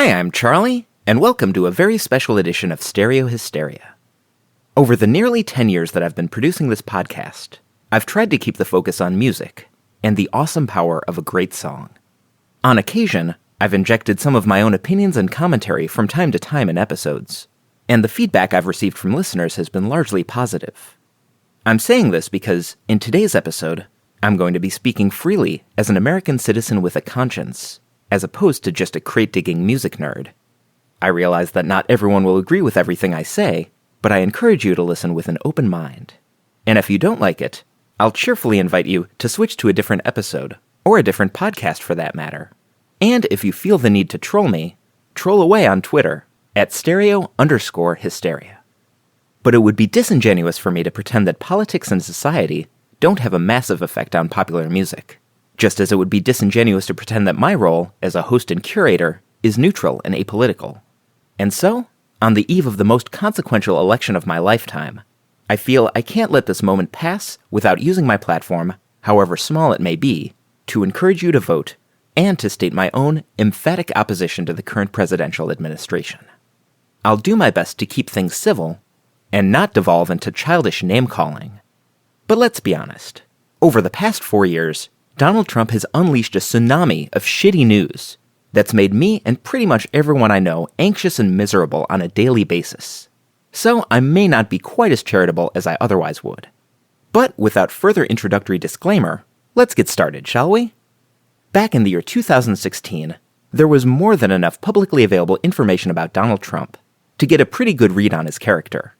Hi, I'm Charlie, and welcome to a very special edition of Stereo Hysteria. Over the nearly 10 years that I've been producing this podcast, I've tried to keep the focus on music and the awesome power of a great song. On occasion, I've injected some of my own opinions and commentary from time to time in episodes, and the feedback I've received from listeners has been largely positive. I'm saying this because, in today's episode, I'm going to be speaking freely as an American citizen with a conscience, as opposed to just a crate-digging music nerd. I realize that not everyone will agree with everything I say, but I encourage you to listen with an open mind. And if you don't like it, I'll cheerfully invite you to switch to a different episode, or a different podcast for that matter. And if you feel the need to troll me, troll away on Twitter at stereo_hysteria. But it would be disingenuous for me to pretend that politics and society don't have a massive effect on popular music, just as it would be disingenuous to pretend that my role as a host and curator is neutral and apolitical. And so, on the eve of the most consequential election of my lifetime, I feel I can't let this moment pass without using my platform, however small it may be, to encourage you to vote and to state my own emphatic opposition to the current presidential administration. I'll do my best to keep things civil and not devolve into childish name-calling. But let's be honest. Over the past 4 years, Donald Trump has unleashed a tsunami of shitty news that's made me and pretty much everyone I know anxious and miserable on a daily basis. So I may not be quite as charitable as I otherwise would. But without further introductory disclaimer, let's get started, shall we? Back in the year 2016, there was more than enough publicly available information about Donald Trump to get a pretty good read on his character.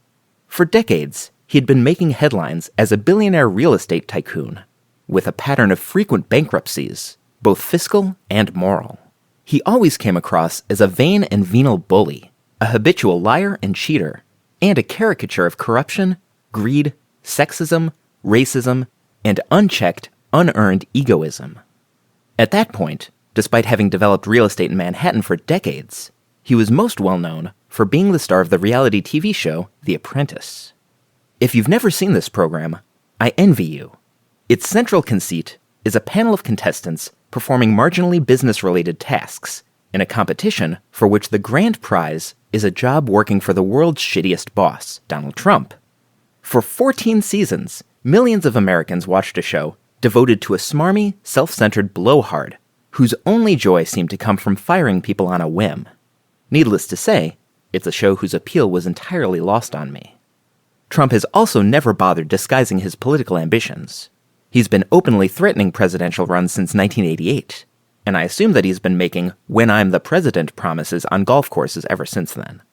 For decades, he had been making headlines as a billionaire real estate tycoon, with a pattern of frequent bankruptcies, both fiscal and moral. He always came across as a vain and venal bully, a habitual liar and cheater, and a caricature of corruption, greed, sexism, racism, and unchecked, unearned egoism. At that point, despite having developed real estate in Manhattan for decades, he was most well known for being the star of the reality TV show The Apprentice. If you've never seen this program, I envy you. Its central conceit is a panel of contestants performing marginally business-related tasks in a competition for which the grand prize is a job working for the world's shittiest boss, Donald Trump. For 14 seasons, millions of Americans watched a show devoted to a smarmy, self-centered blowhard whose only joy seemed to come from firing people on a whim. Needless to say, it's a show whose appeal was entirely lost on me. Trump has also never bothered disguising his political ambitions. He's been openly threatening presidential runs since 1988, and I assume that he's been making "when I'm the president" promises on golf courses ever since then.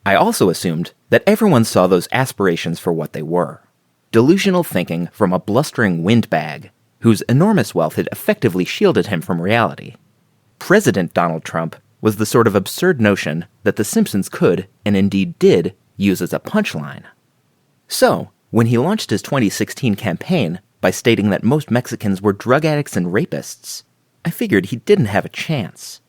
I also assumed that everyone saw those aspirations for what they were: delusional thinking from a blustering windbag whose enormous wealth had effectively shielded him from reality. President Donald Trump was the sort of absurd notion that The Simpsons could, and indeed did, use as a punchline. So, when he launched his 2016 campaign by stating that most Mexicans were drug addicts and rapists, I figured he didn't have a chance.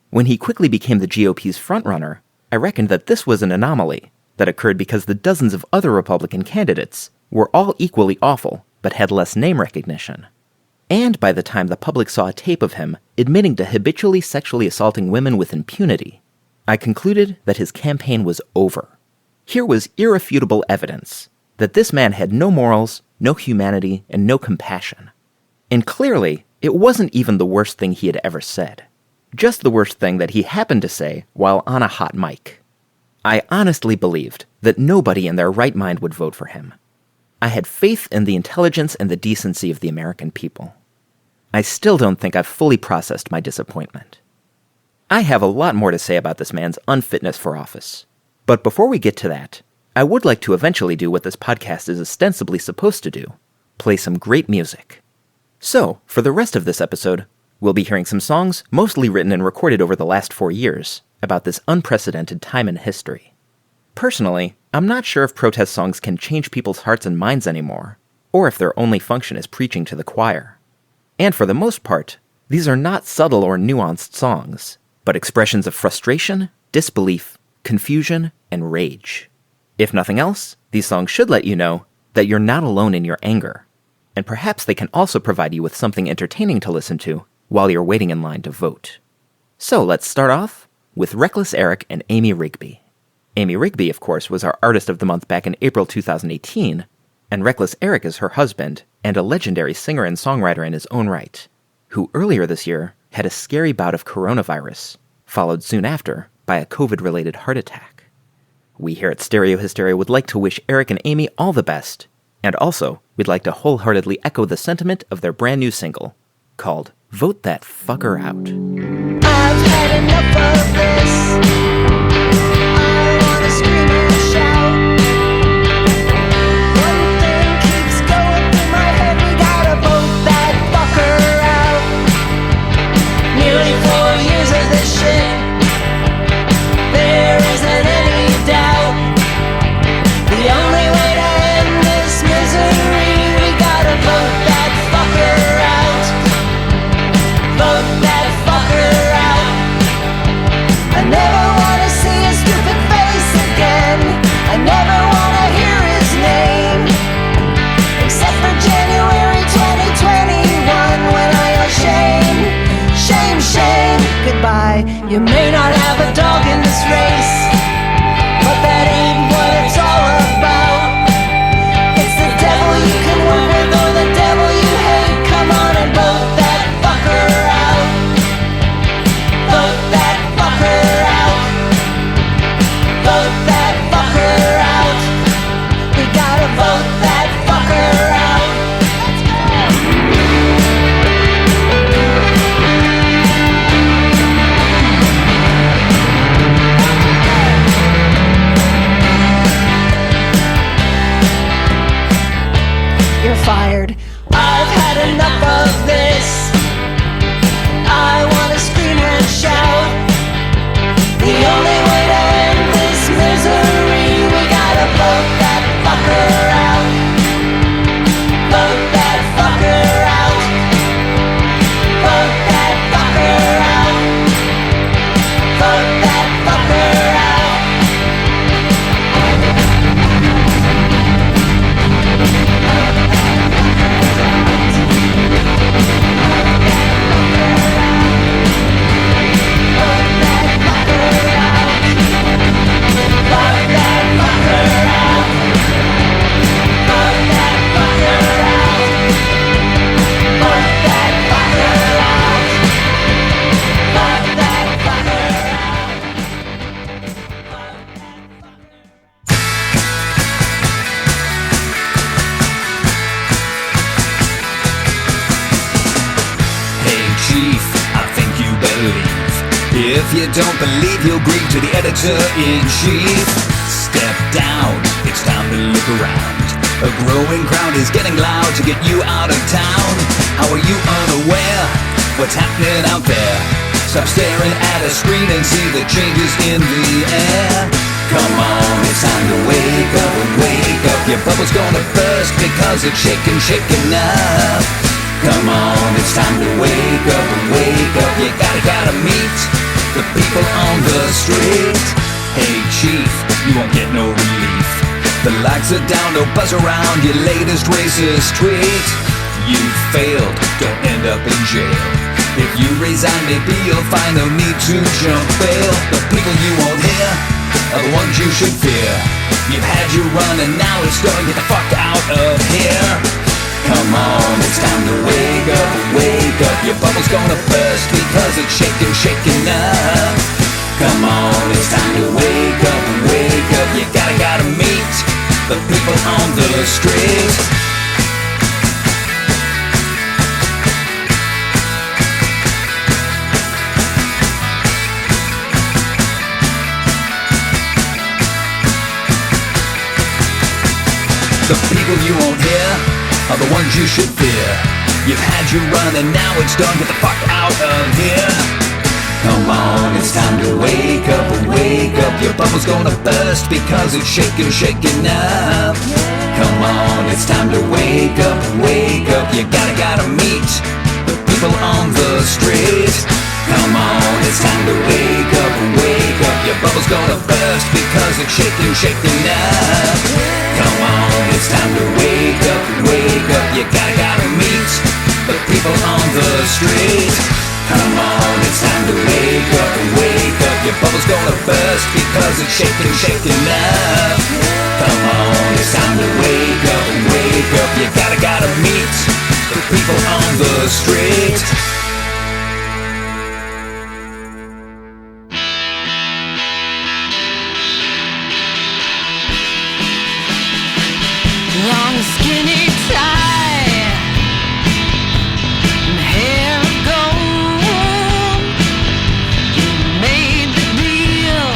When he quickly became the GOP's frontrunner, I reckoned that this was an anomaly that occurred because the dozens of other Republican candidates were all equally awful but had less name recognition. And by the time the public saw a tape of him admitting to habitually sexually assaulting women with impunity, I concluded that his campaign was over. Here was irrefutable evidence that this man had no morals, no humanity, and no compassion. And clearly, it wasn't even the worst thing he had ever said. Just the worst thing that he happened to say while on a hot mic. I honestly believed that nobody in their right mind would vote for him. I had faith in the intelligence and the decency of the American people. I still don't think I've fully processed my disappointment. I have a lot more to say about this man's unfitness for office. But before we get to that, I would like to eventually do what this podcast is ostensibly supposed to do: play some great music. So, for the rest of this episode, we'll be hearing some songs mostly written and recorded over the last 4 years about this unprecedented time in history. Personally, I'm not sure if protest songs can change people's hearts and minds anymore, or if their only function is preaching to the choir. And for the most part, these are not subtle or nuanced songs, but expressions of frustration, disbelief, confusion, and rage. If nothing else, these songs should let you know that you're not alone in your anger, and perhaps they can also provide you with something entertaining to listen to while you're waiting in line to vote. So let's start off with Wreckless Eric and Amy Rigby. Amy Rigby, of course, was our Artist of the Month back in April 2018, and Wreckless Eric is her husband and a legendary singer and songwriter in his own right, who earlier this year had a scary bout of coronavirus, followed soon after by a COVID-related heart attack. We here at Stereo Hysteria would like to wish Eric and Amy all the best, and also we'd like to wholeheartedly echo the sentiment of their brand new single, called Vote That Fucker Out. I've had enough of this. I wanna scream and shout. One thing keeps going through my head. We gotta vote that fucker out. Nearly 4 years of this shit. There isn't any doubt. The only way to end this misery, we gotta vote that fucker out. Vote that fucker out. I never wanna see his stupid face again. I never wanna hear his name, except for January 2021, when I yell shame, shame, shame. Goodbye. You may not have a dog in this race, but that ain't what it's all about. It's the devil you can work with or the devil you hate. Come on and vote that fucker out. Vote that fucker out. Vote that fucker out. We gotta vote that fucker out. You're fired. I've had enough of this. I wanna scream and shout. The only way to end this misery, we gotta vote that fucker out. Vote that fucker out. Vote that fucker out. Vote that fucker out. Hey chief, I think you better leave. If you don't believe, you'll grieve to the editor-in-chief. Step down, it's time to look around. A growing crowd is getting loud to get you out of town. How are you unaware? What's happening out there? Stop staring at a screen and see the changes in the air. Come on, it's time to wake up and wake up. Your bubble's gonna burst because it's shaking up. Come on, it's time to wake up and wake up. You gotta meet the people on the street. Hey chief, you won't get no relief. The lights are down, no buzz around your latest racist tweet. You failed, don't end up in jail. If you resign, maybe you'll find no need to jump bail. The people you won't hear are the ones you should fear. You've had your run and now it's done, get the fuck out of here. Come on, it's time to wake up and wake up. Your bubble's gonna burst because it's shaking up. Come on, it's time to wake up and wake up. You gotta meet the people on the street. The people you won't hear are the ones you should fear. You've had your run and now it's done, get the fuck out of here. Come on, it's time to wake up and wake up. Your bubble's gonna burst because it's shaking up. Come on, it's time to wake up and wake up. You gotta meet the people on the street. Come on, it's time to wake up and wake up. Your bubble's gonna burst because it's shaking up. Come on, it's time to wake up and wake up. You gotta meet the people on the street. Come on, it's time to wake up and wake up. Your bubble's gonna burst because it's shaking, shaking up. Come on, it's time to wake up, wake up. You gotta meet the people on the street. Long skinny tie and hair of gold. You made the deal,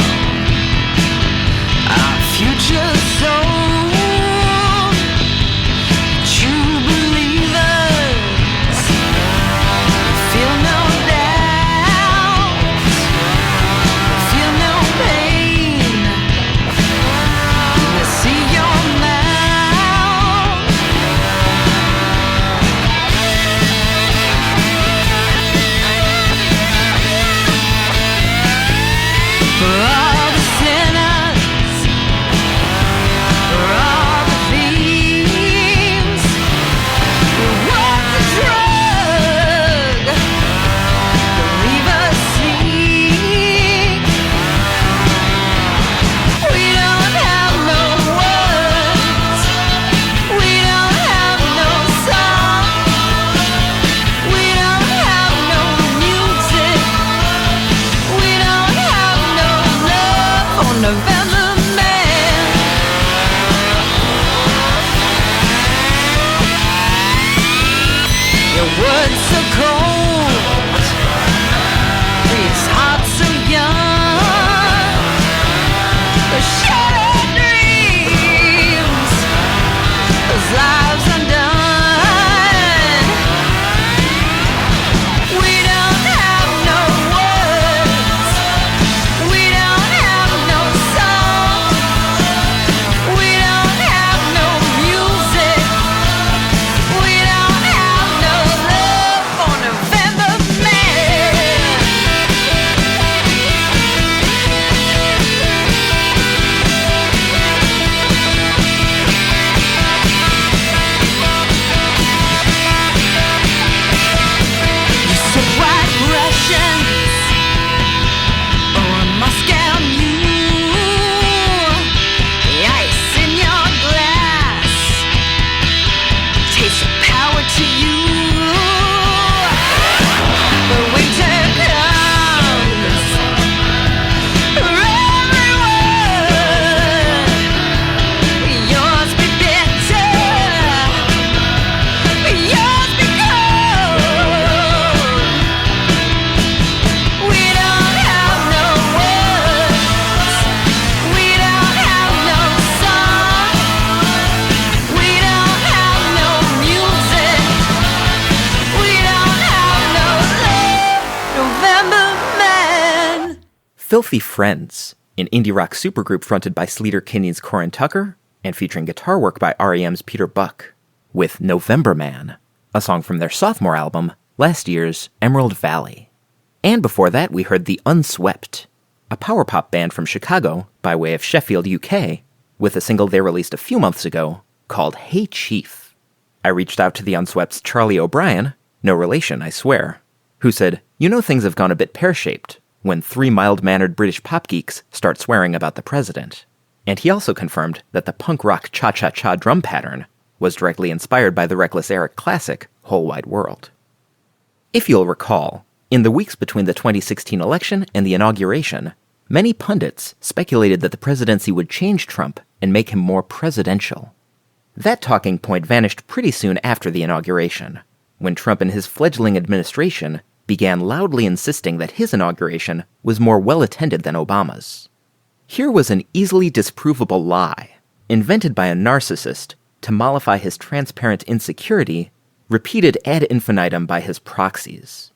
our future sold. True believers feel no doubt, feel no pain. They see your mouth. For all the sinners, for all the thieves, what's the drug to leave us sleep? We don't have no words, we don't have no song, we don't have no music, we don't have no love for November Man. Your words so cold, these hearts so young, the shattered dreams, those lives undone. We don't have no words, we don't have no song, we don't have no music, we don't have no love for November Man. You said white Russians or a Moscow mule, the ice in your glass tastes of power to you. But winter comes for everyone. Yours be bitter, yours be cold. We don't have no words, we don't have no song, we don't have no music, we don't have no love, November Man. Filthy Friends, an indie rock supergroup fronted by Sleater Kinney's Corin Tucker and featuring guitar work by R.E.M's Peter Buck, with November Man, a song from their sophomore album, last year's Emerald Valley. And before that, we heard the Unswept, a power pop band from Chicago by way of Sheffield, UK, with a single they released a few months ago called Hey Chief. I reached out to the Unswept's Charlie O'Brien, no relation, I swear, who said, "You know things have gone a bit pear-shaped when three mild-mannered British pop geeks start swearing about the president." And he also confirmed that the punk rock cha-cha-cha drum pattern was directly inspired by the Wreckless Eric classic Whole Wide World. If you'll recall, in the weeks between the 2016 election and the inauguration, many pundits speculated that the presidency would change Trump and make him more presidential. That talking point vanished pretty soon after the inauguration, when Trump and his fledgling administration began loudly insisting that his inauguration was more well-attended than Obama's. Here was an easily disprovable lie, invented by a narcissist to mollify his transparent insecurity, repeated ad infinitum by his proxies.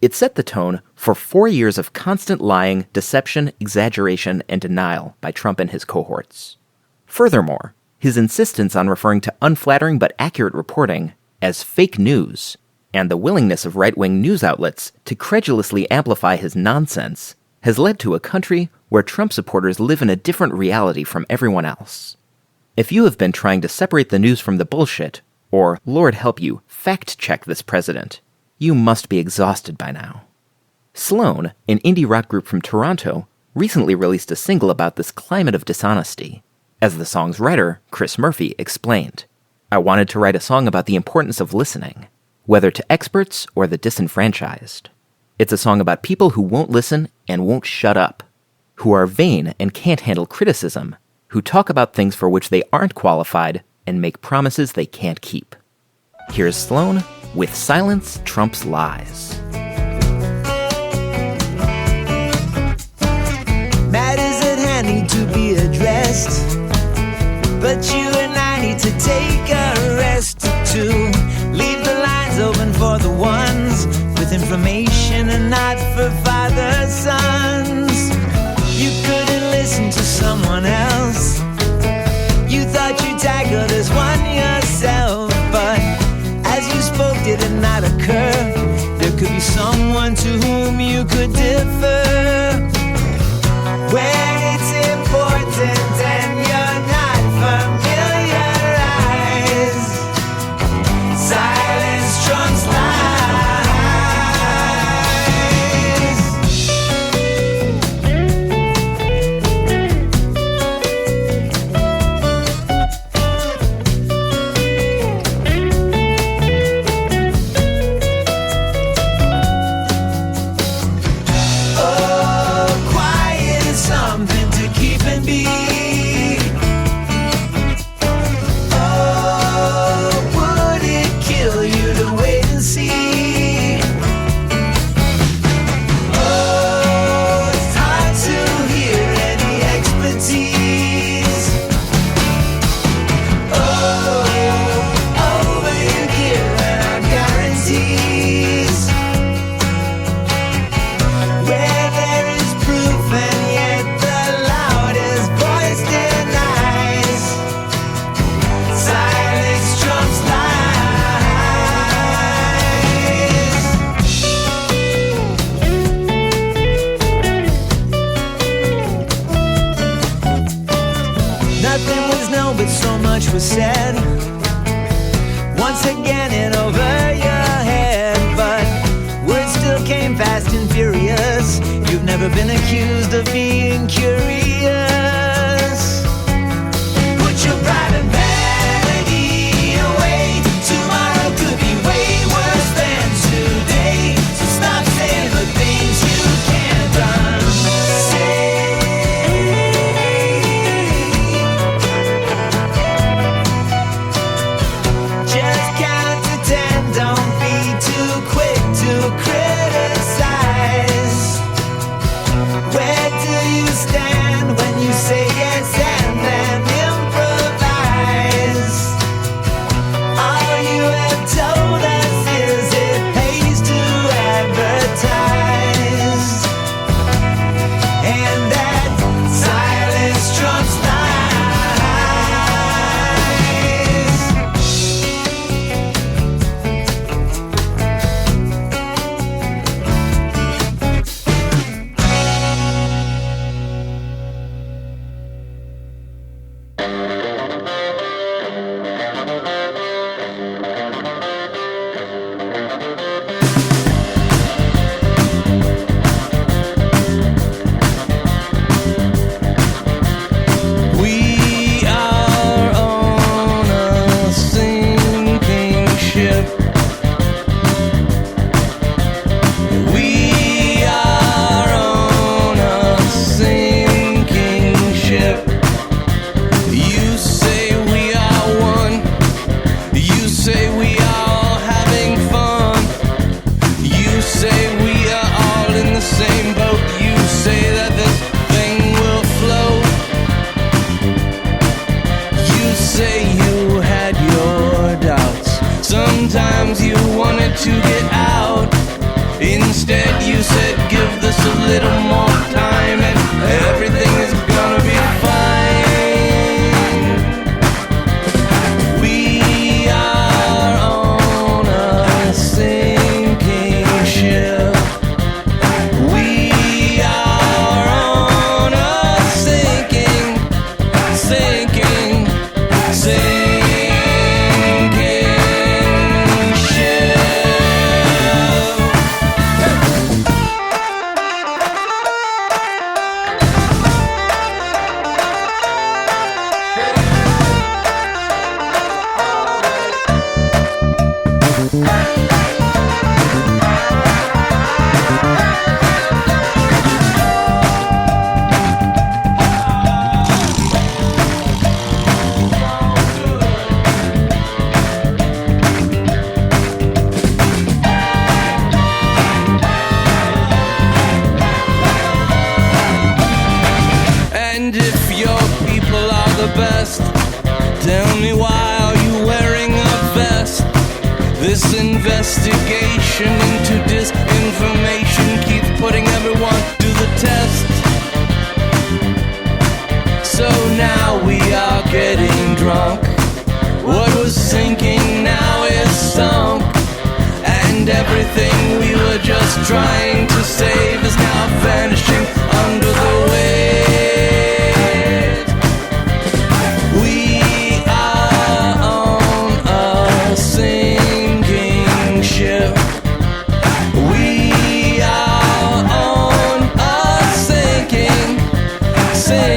It set the tone for 4 years of constant lying, deception, exaggeration, and denial by Trump and his cohorts. Furthermore, his insistence on referring to unflattering but accurate reporting as fake news, and the willingness of right-wing news outlets to credulously amplify his nonsense has led to a country where Trump supporters live in a different reality from everyone else. If you have been trying to separate the news from the bullshit, or, Lord help you, fact-check this president, you must be exhausted by now. Sloan, an indie rock group from Toronto, recently released a single about this climate of dishonesty. As the song's writer, Chris Murphy, explained, "I wanted to write a song about the importance of listening, whether to experts or the disenfranchised. It's a song about people who won't listen and won't shut up, who are vain and can't handle criticism, who talk about things for which they aren't qualified and make promises they can't keep." Here's Sloan with Silence Trumps Lies. Matters at hand need to be addressed, but you and I need to take a rest to leave the lines open for the ones with information and not for father sons. You couldn't listen to someone else. You thought you'd tackle this one yourself, but as you spoke, did it not occur? There could be someone to whom you could defer. When it's important and you're not familiarized, silence trumps was said once again and over your head, but words still came fast and furious. You've never been accused of being curious. Put your pride and vanity away. Tomorrow could be way worse than today, so stop saying the things you can't unsay. Criticize. Where do you best. Tell me, why are you wearing a vest? This investigation into disinformation keeps putting everyone to the test. So now we are getting drunk. What was sinking now is sunk. And everything we were just trying to save is now vanishing under the weight. We are on a sinking ship. We are on a sinking ship.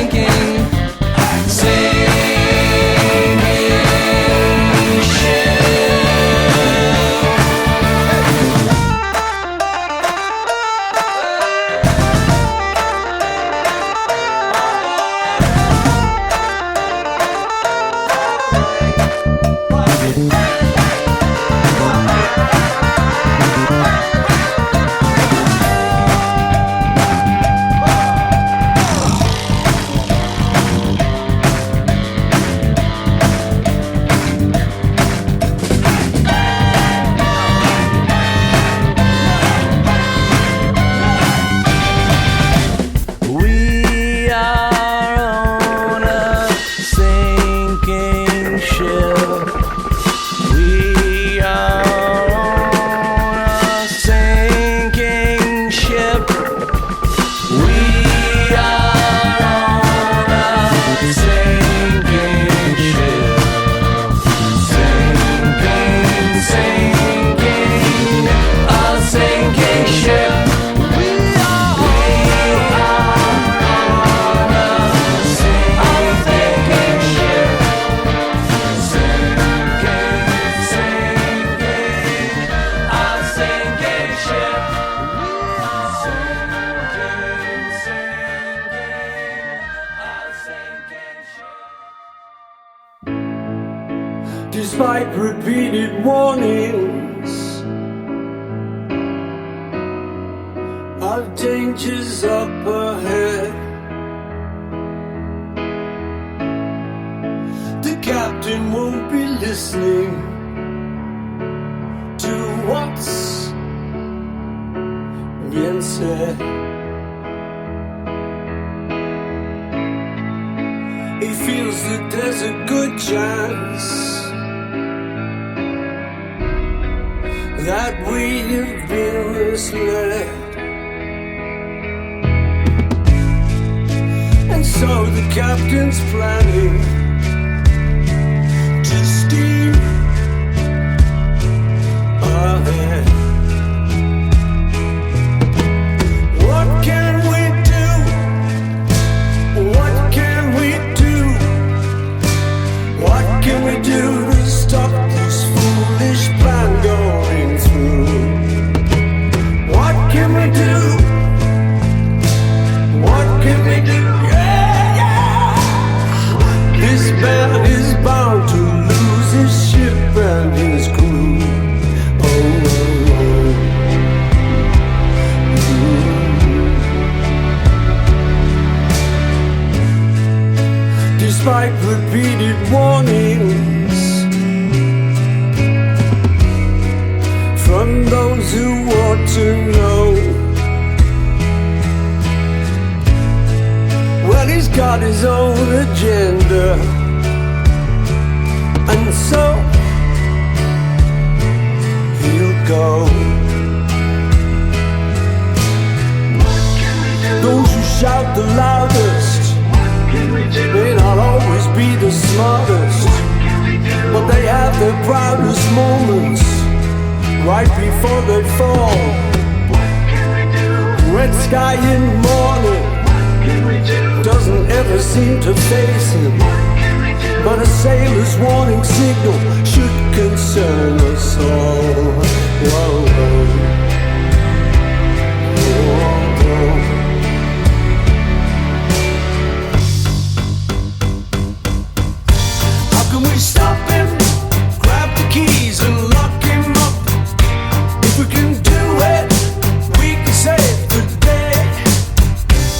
Despite repeated warnings of dangers up ahead, the captain won't be listening to what's being said. He feels that there's a good chance that we have been misled. And so the captain's planning to steam ahead. What can we do? What can we do? What can we do to stop this foolish plan going through? What can we do? What can we do? Yeah, yeah. This man is bound to lose his ship and his crew. Oh, oh, oh. Despite repeated warnings from those who ought to know, well, he's got his own agenda, and so he'll go. Those who shout the loudest may not always be the smartest, but they have their proudest moments right before they fall. Red sky in morning doesn't ever seem to face him, but a sailor's warning signal should concern us all. Whoa, whoa. Whoa, whoa. How can we stop him? Grab the keys and lock him up. If we can do it, we can save the day.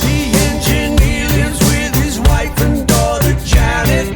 The engineer lives with his wife and daughter Janet.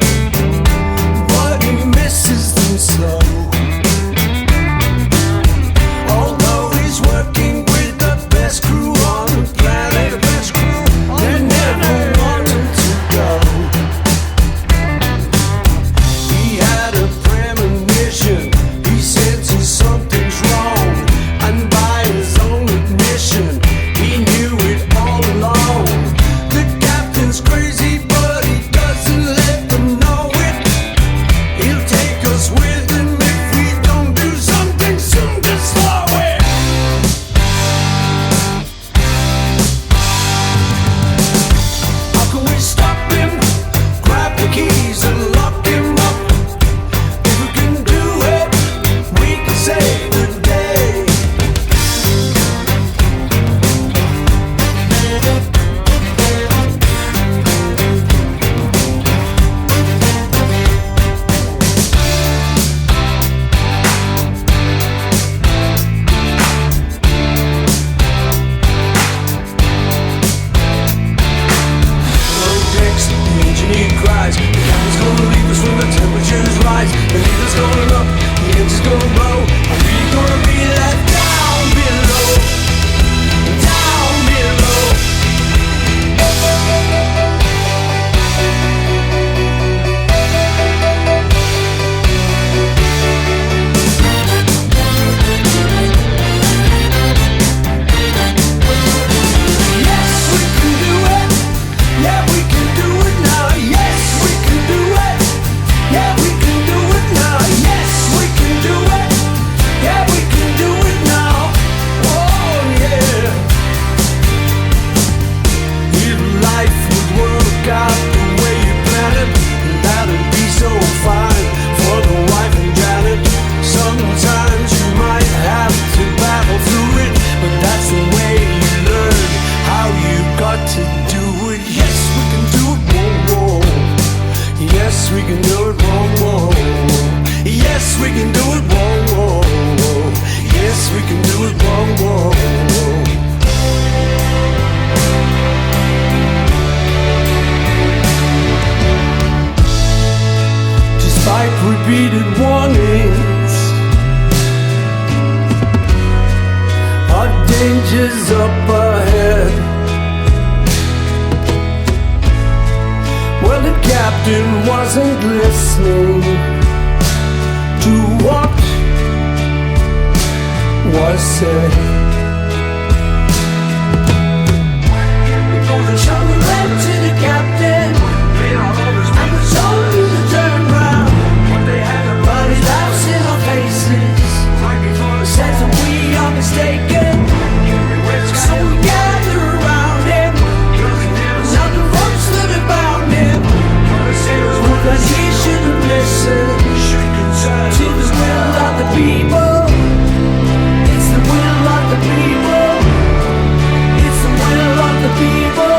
rise, the leader's gonna look, the engine's gonna blow, and we're gonna be left down below, down below. Yes, we can do it. Yeah, we can do it now. Yes, we can do it. Yeah, we can do it now. Yes, we can do it. Yeah, we can do it now. Oh, yeah. If life would work out the way you planned it, that'd be so fine for the wife and Janet. Sometimes you might have to battle through it, but that's the way you learn how you got to do it. Yes, we can do it, whoa, whoa. Yes, we can do it, whoa, whoa. Yes, we can do it, whoa, whoa. Yes, we can do it, whoa, whoa. Despite repeated warnings, our dangers up ahead. Well, the captain wasn't listening to what was said. Before the shoulder led to the captain, and the soldiers to turn round. But he laughs in our faces, says that we are mistaken. So we gather around him, now the ropes that have bound him. But he should have listened to the will of the people. It's the will of the people. It's the will of the people.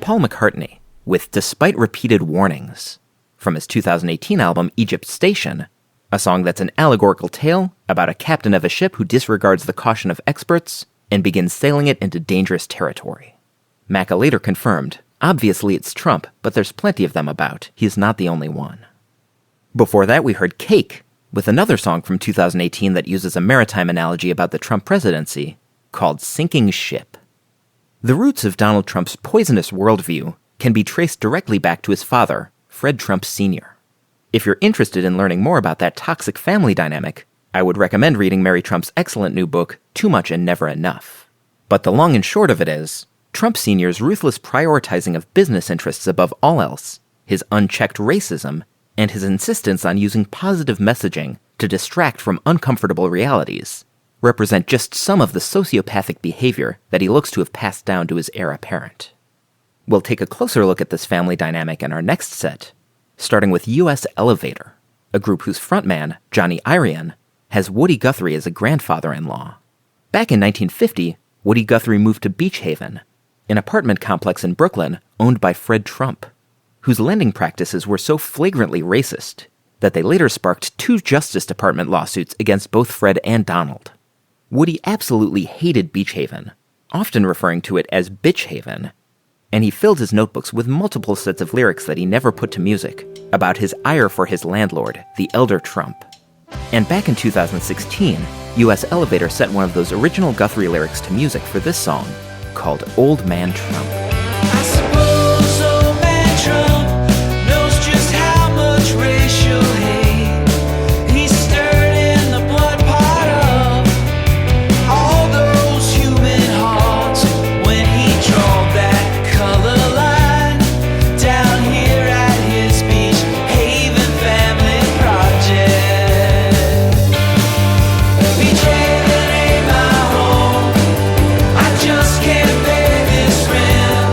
Paul McCartney, with Despite Repeated Warnings, from his 2018 album Egypt Station, a song that's an allegorical tale about a captain of a ship who disregards the caution of experts and begins sailing it into dangerous territory. Macca later confirmed, obviously it's Trump, but there's plenty of them about. He's not the only one. Before that, we heard Cake, with another song from 2018 that uses a maritime analogy about the Trump presidency, called Sinking Ship. The roots of Donald Trump's poisonous worldview can be traced directly back to his father, Fred Trump Sr. If you're interested in learning more about that toxic family dynamic, I would recommend reading Mary Trump's excellent new book, Too Much and Never Enough. But the long and short of it is, Trump Sr.'s ruthless prioritizing of business interests above all else, his unchecked racism, and his insistence on using positive messaging to distract from uncomfortable realities represent just some of the sociopathic behavior that he looks to have passed down to his heir apparent. We'll take a closer look at this family dynamic in our next set, starting with U.S. Elevator, a group whose frontman, Johnny Irion, has Woody Guthrie as a grandfather-in-law. Back in 1950, Woody Guthrie moved to Beach Haven, an apartment complex in Brooklyn owned by Fred Trump, whose lending practices were so flagrantly racist that they later sparked 2 Justice Department lawsuits against both Fred and Donald. Woody absolutely hated Beach Haven, often referring to it as Bitch Haven, and he filled his notebooks with multiple sets of lyrics that he never put to music about his ire for his landlord, the elder Trump. And back in 2016, U.S. Elevator set one of those original Guthrie lyrics to music for this song, called Old Man Trump. I suppose old man Trump knows just how much racial hate he stirred in the blood pot of all those human hearts when he drawed that color line down here at his Beach Haven family project. Beach Haven ain't my home, I just can't pay this rent.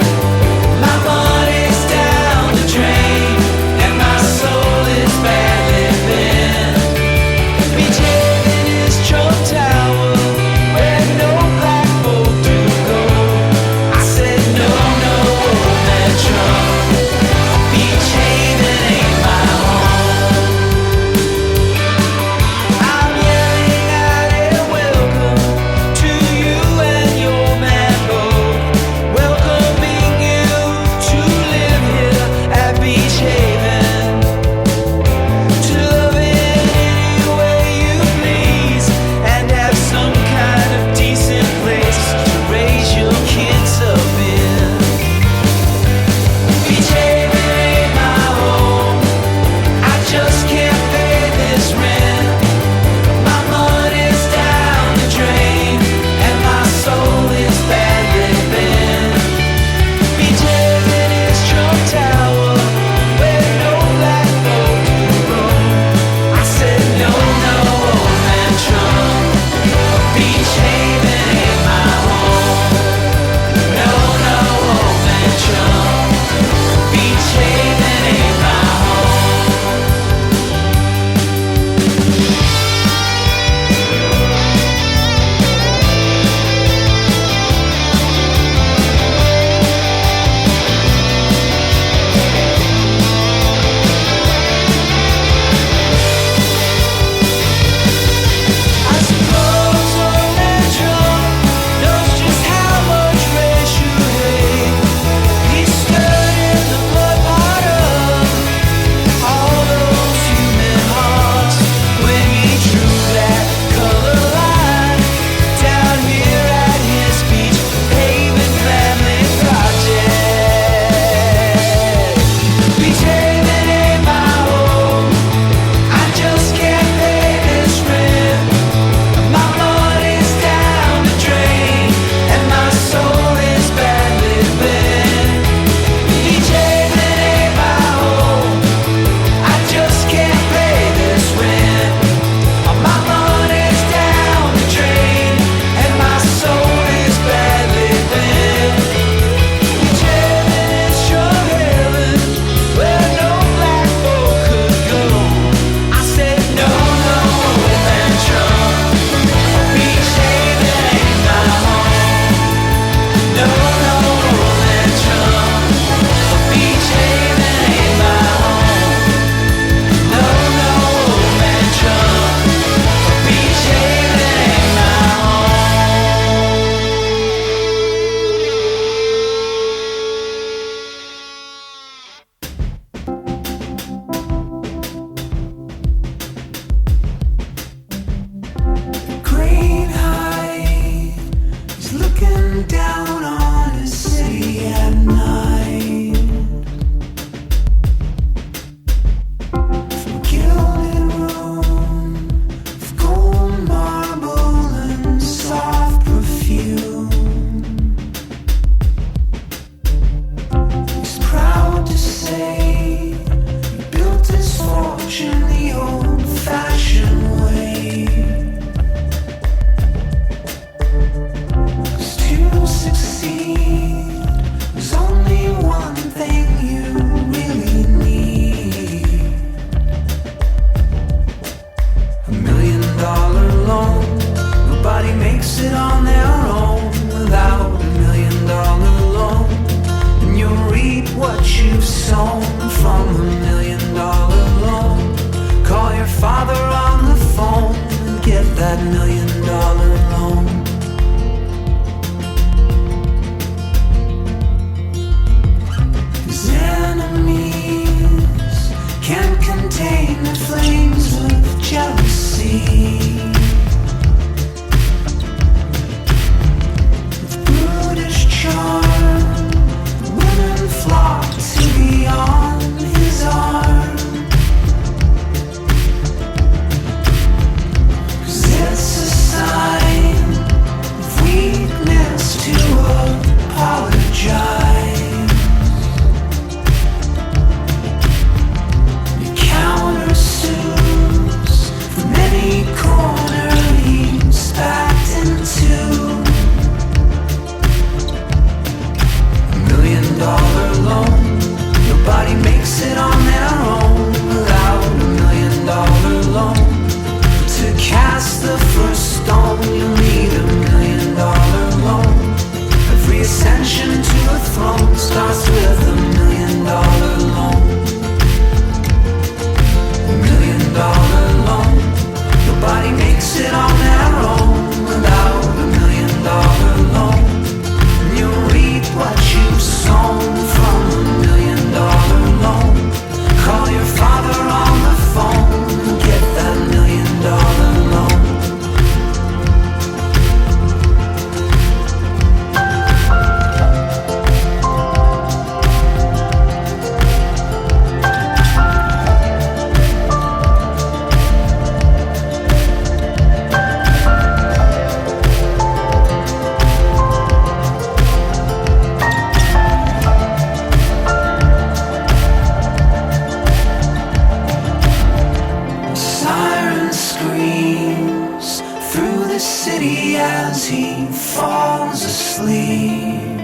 Slowly as he falls asleep,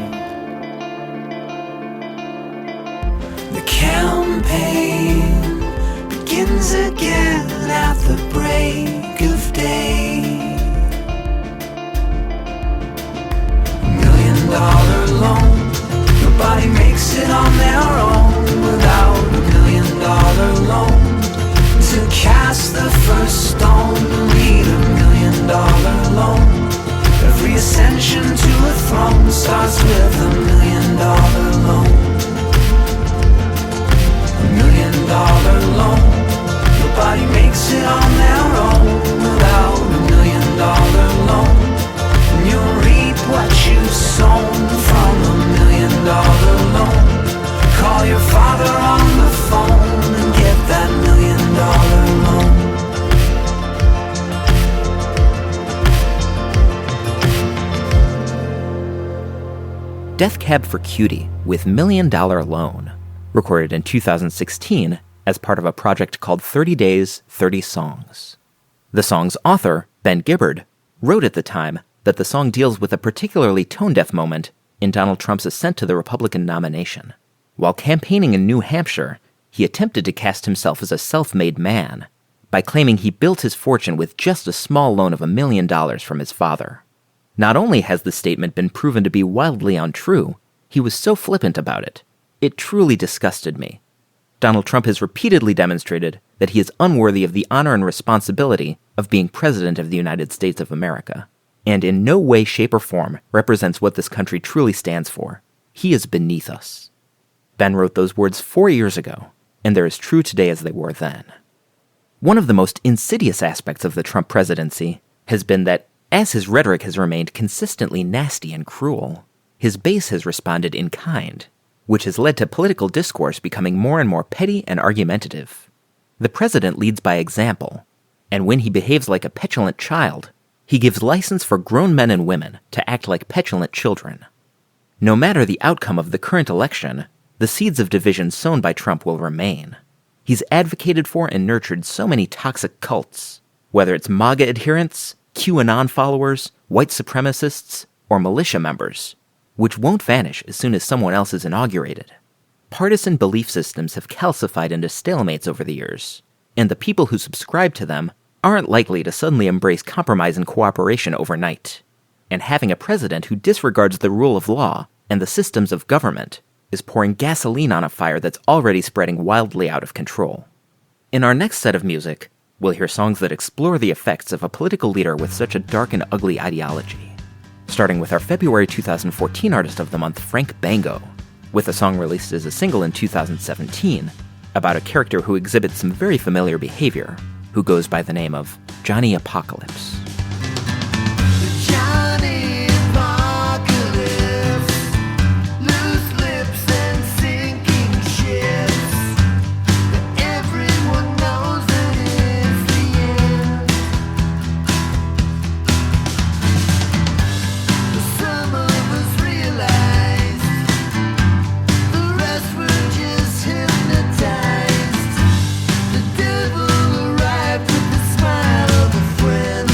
the campaign begins again at the break of day. $1 million loan, nobody makes it on their own without $1 million loan. To cast the first stone, need $1 million loan. Every ascension to a throne starts with $1 million loan. $1 million loan. Nobody makes it on their own without $1 million loan. And you'll reap what you've sown from $1 million loan. Call your father on the phone and get that $1 million loan. Death Cab for Cutie with $1 Million Loan, recorded in 2016 as part of a project called 30 Days, 30 Songs. The song's author, Ben Gibbard, wrote at the time that the song deals with a particularly tone-deaf moment in Donald Trump's ascent to the Republican nomination. While campaigning in New Hampshire, he attempted to cast himself as a self-made man by claiming he built his fortune with just a small loan of $1 million from his father. Not only has the statement been proven to be wildly untrue, he was so flippant about it. It truly disgusted me. Donald Trump has repeatedly demonstrated that he is unworthy of the honor and responsibility of being President of the United States of America, and in no way, shape, or form represents what this country truly stands for. He is beneath us. Ben wrote those words 4 years ago, and they're as true today as they were then. One of the most insidious aspects of the Trump presidency has been that, as his rhetoric has remained consistently nasty and cruel, his base has responded in kind, which has led to political discourse becoming more and more petty and argumentative. The president leads by example, and when he behaves like a petulant child, he gives license for grown men and women to act like petulant children. No matter the outcome of the current election, the seeds of division sown by Trump will remain. He's advocated for and nurtured so many toxic cults, whether it's MAGA adherents, QAnon followers, white supremacists, or militia members, which won't vanish as soon as someone else is inaugurated. Partisan belief systems have calcified into stalemates over the years, and the people who subscribe to them aren't likely to suddenly embrace compromise and cooperation overnight. And having a president who disregards the rule of law and the systems of government is pouring gasoline on a fire that's already spreading wildly out of control. In our next set of music, we'll hear songs that explore the effects of a political leader with such a dark and ugly ideology. Starting with our February 2014 Artist of the Month, Frank Bango, with a song released as a single in 2017 about a character who exhibits some very familiar behavior, who goes by the name of Johnny Apocalypse. Johnny Apocalypse, loose lips and sinking ships. Everyone knows that it's the end. Some of us realized, the rest were just hypnotized. The devil arrived with the smile of a friend.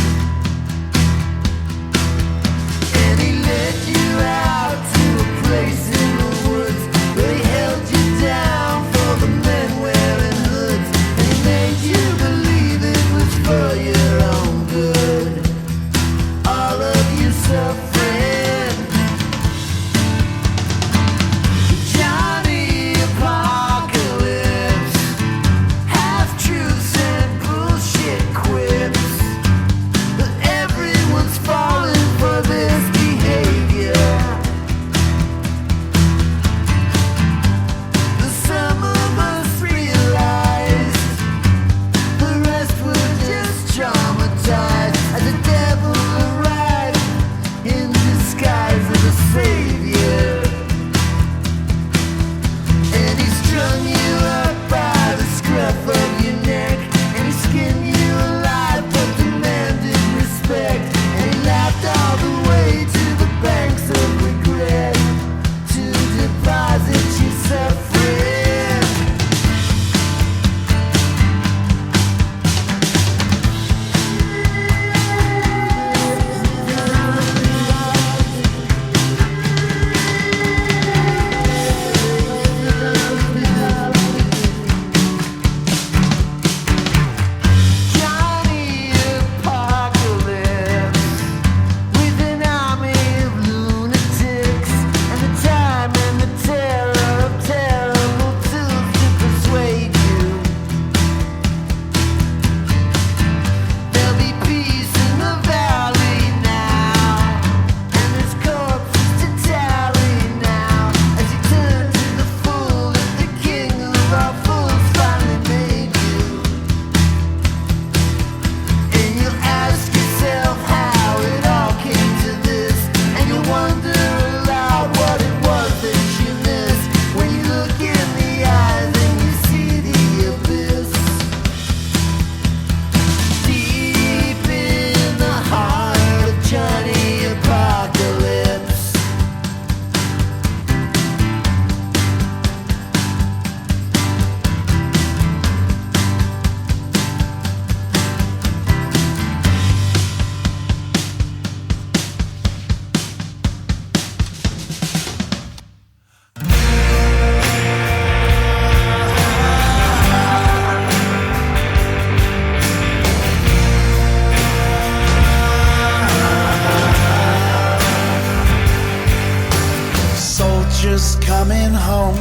coming home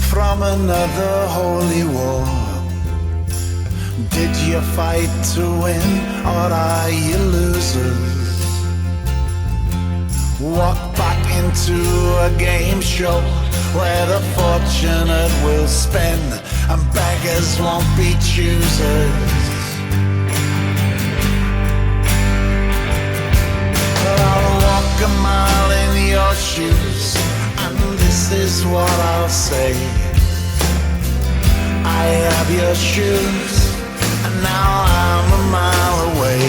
from another holy war? Did you fight to win, or are you losers? Walk back into a game show where the fortunate will spend and beggars won't be choosers. I'll walk a mile in your shoes, and this is what I'll say. I have your shoes, and now I'm a mile away.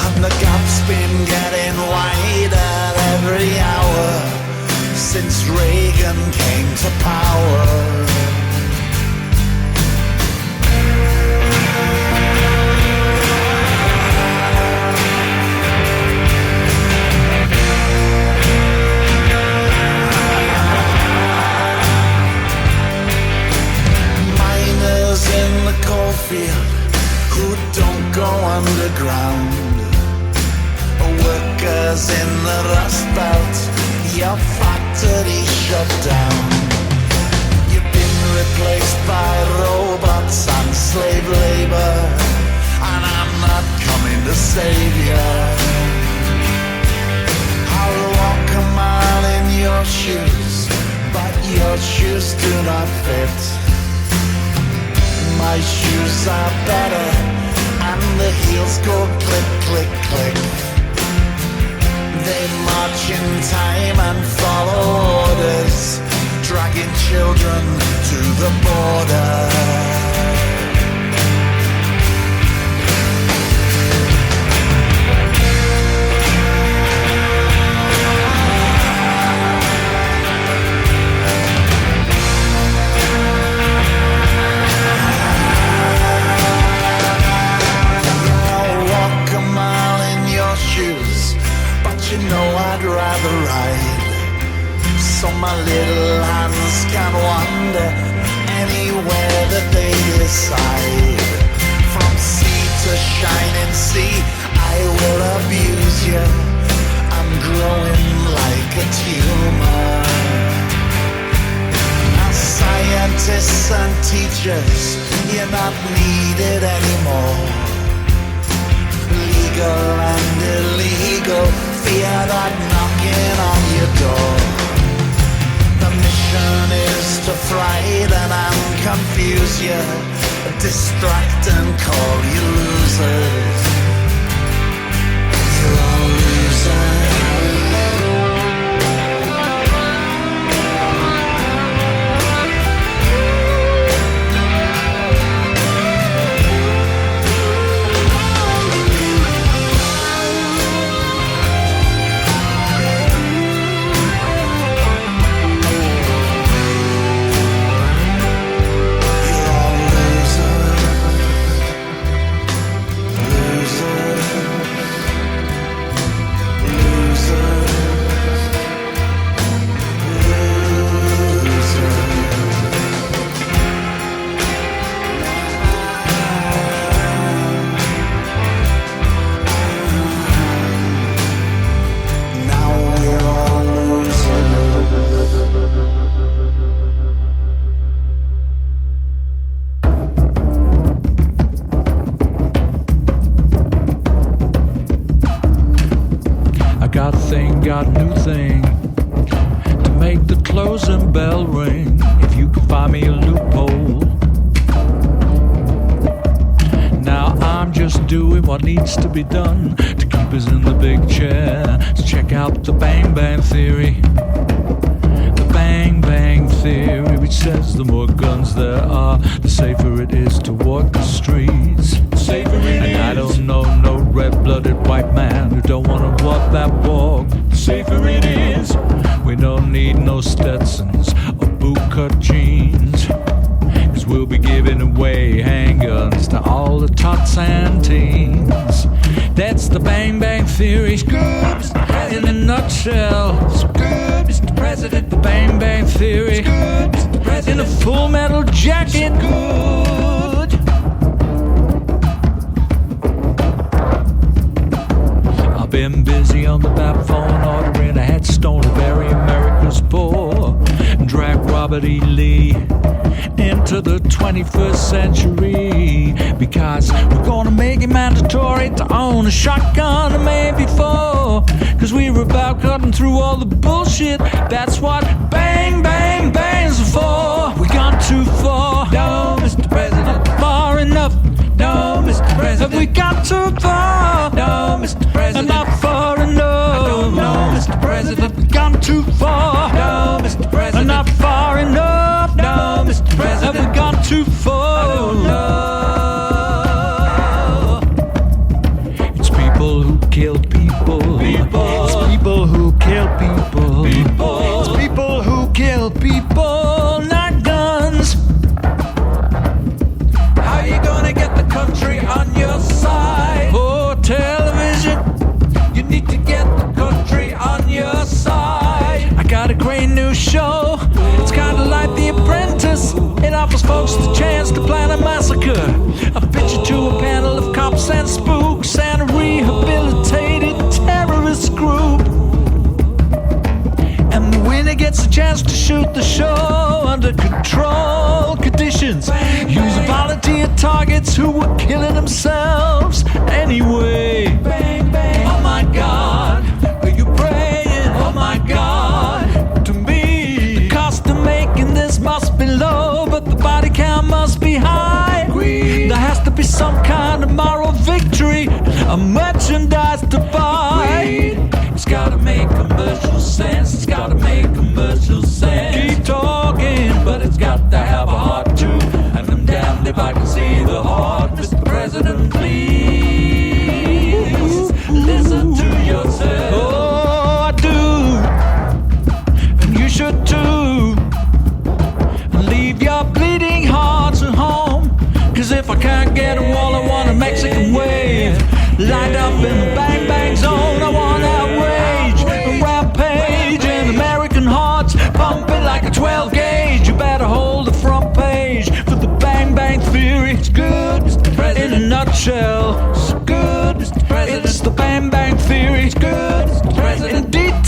And the gap's been getting wider every hour since Reagan came to power. In the coalfield who don't go underground, workers in the Rust Belt, your factory shut down. You've been replaced by robots and slave labor, and I'm not coming to save you. I'll walk a mile in your shoes, but your shoes do not fit. My shoes are better, and the heels go click, click, click. They march in time and follow orders, dragging children to the border. You know I'd rather ride, so my little hands can wander anywhere that they decide. From sea to shining sea, I will abuse you. I'm growing like a tumor. Now scientists and teachers, you're not needed anymore. Legal and illegal, fear that knocking on your door. The mission is to frighten and confuse you, distract and call you losers. You're all losers. Got new thing to make the closing bell ring. If you can find me a loophole. Now I'm just doing what needs to be done to keep us in the big chair. So check out the Bang Bang Theory. The Bang Bang Theory, which says the more guns there are, the safer it is to walk the streets. Safer it and is. I don't know no red-blooded white man who don't want to walk that walk. Safer it is. We don't need no Stetsons or bootcut jeans, 'cause we'll be giving away handguns to all the tots and teens. That's the Bang Bang Theory. In a nutshell. Mr. President, the Bang Bang Theory. In a full metal jacket. Good. I've been busy on the bat phone ordering a headstone to bury America's poor. Robert E. Lee into the 21st century, because we're gonna make it mandatory to own a shotgun or maybe four, cause we were about cutting through all the bullshit. That's what bang bang bangs are for. We gone too far. No, Mr. President. Far enough. No, Mr. President. Have we got too far? No, Mr. President. Not far enough. I don't know, Mr. President. We've gone too far. No, Mr. President. Not far enough. No, Mr. President. Have we gone too far? I don't know. It's people who kill people. It's people who kill people. It's people who kill people, not guns. How you gonna get the country on your side? Oh, television, you need to get the country on your side. I got a great new show. It's kinda like The Apprentice. It offers folks the chance to plan a massacre. I pitch it to a panel of cops and spooks and a rehabilitated terrorist group. And the winner gets a chance to shoot the show under control conditions, using volunteer targets who were killing themselves anyway. Bang, bang. Oh my God, are you praying? Oh my God, to me. The cost of making this must be low, but the body count must be high. There has to be some kind of moral victory, a merchandise to buy. It's gotta make commercial sense. It's gotta make commercial sense. Keep talking, but it's got to have a heart too. And I'm damned if I can see the heart. Mr. President, please listen to yourself. Oh, I do, and you should too. Leave your bleeding hearts at home. Cause if I can't get a wall, I want a Mexican wave. Lined up in the bang bang zone, I want outrage, a rampage, and American hearts pumping like a 12 gauge. You better hold the front page for the bang bang theory. It's good, Mr. President. In a nutshell, it's good, Mr. President. It's the bang bang theory. It's good, Mr. President. In detail,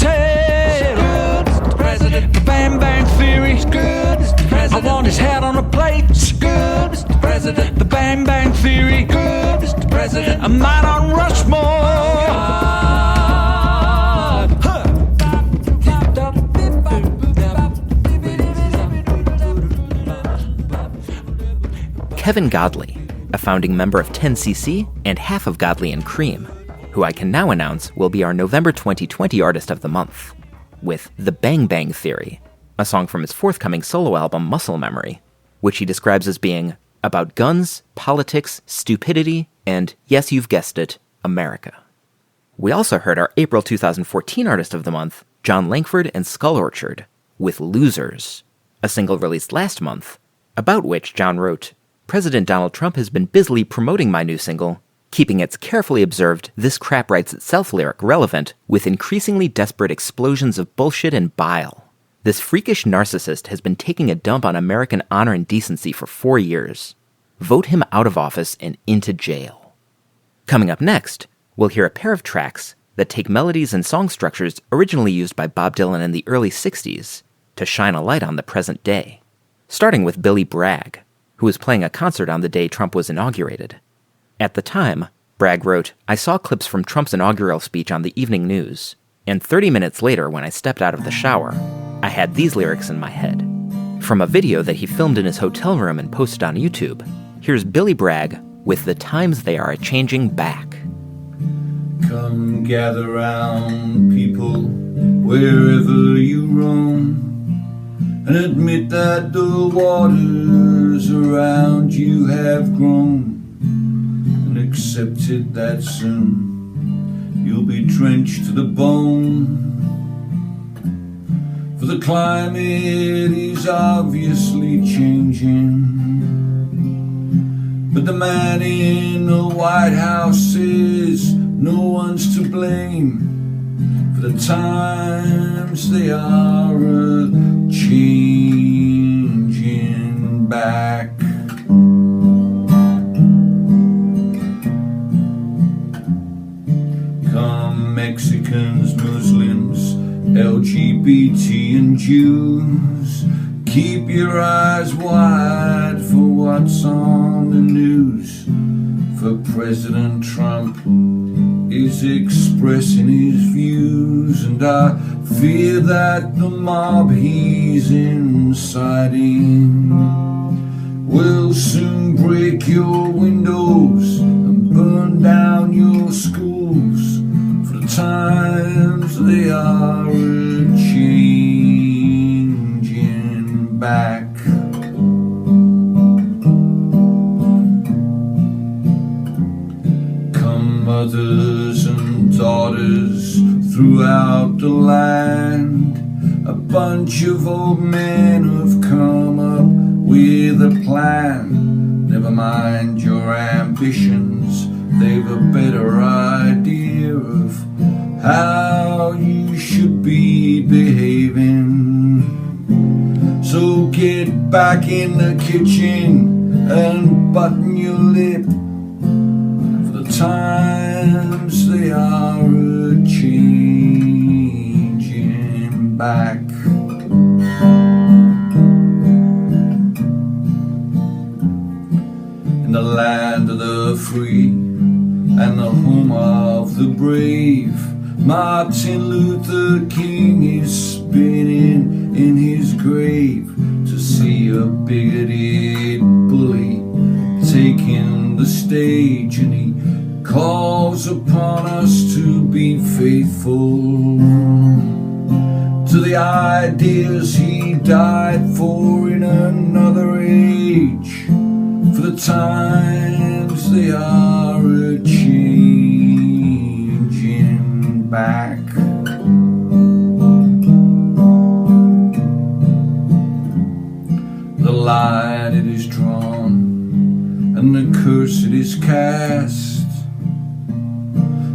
it's good, Mr. President. The bang bang theory. It's good, Mr. President. I want his head on a plate. It's good, Mr. President. The bang bang theory. Good, Mr. President. I'm not on Rushmore. Kevin Godley, a founding member of 10cc and half of Godley and Cream, who I can now announce will be our November 2020 Artist of the Month, with The Bang Bang Theory, a song from his forthcoming solo album Muscle Memory, which he describes as being about guns, politics, stupidity, and, yes, you've guessed it, America. We also heard our April 2014 Artist of the Month, John Langford and Skull Orchard, with Losers, a single released last month, about which John wrote, President Donald Trump has been busily promoting my new single, keeping its carefully observed "this crap writes itself" lyric relevant with increasingly desperate explosions of bullshit and bile. This freakish narcissist has been taking a dump on American honor and decency for 4 years. Vote him out of office and into jail. Coming up next, we'll hear a pair of tracks that take melodies and song structures originally used by Bob Dylan in the early 60s to shine a light on the present day. Starting with Billy Bragg, who was playing a concert on the day Trump was inaugurated. At the time, Bragg wrote, I saw clips from Trump's inaugural speech on the evening news, and 30 minutes later when I stepped out of the shower, I had these lyrics in my head. From a video that he filmed in his hotel room and posted on YouTube, here's Billy Bragg with The Times They Are A-Changing Back. Come gather round, people, wherever you roam, and admit that the waters around you have grown, and accepted that soon you'll be drenched to the bone. For the climate is obviously changing, but the man in the White House says no one's to blame. For the times they are a-changing back. Come Mexicans, Muslims, LGBT and Jews, Keep your eyes wide for what's on the news. For President Trump is expressing his views, and I fear that the mob he's inciting will soon break your windows and burn down your schools. For the times they are a-changing back. Come mothers and daughters throughout the land, a bunch of old men have come up with a plan. Never mind your ambitions, they've a better idea of how you should be behaving. So get back in the kitchen and button your lip, for the times they are a-changing back. The land of the free and the home of the brave, Martin Luther King is spinning in his grave to see a bigoted bully taking the stage, and he calls upon us to be faithful to the ideas he died for in another age. For the times they are a-changing back. The light it is drawn and the curse it is cast.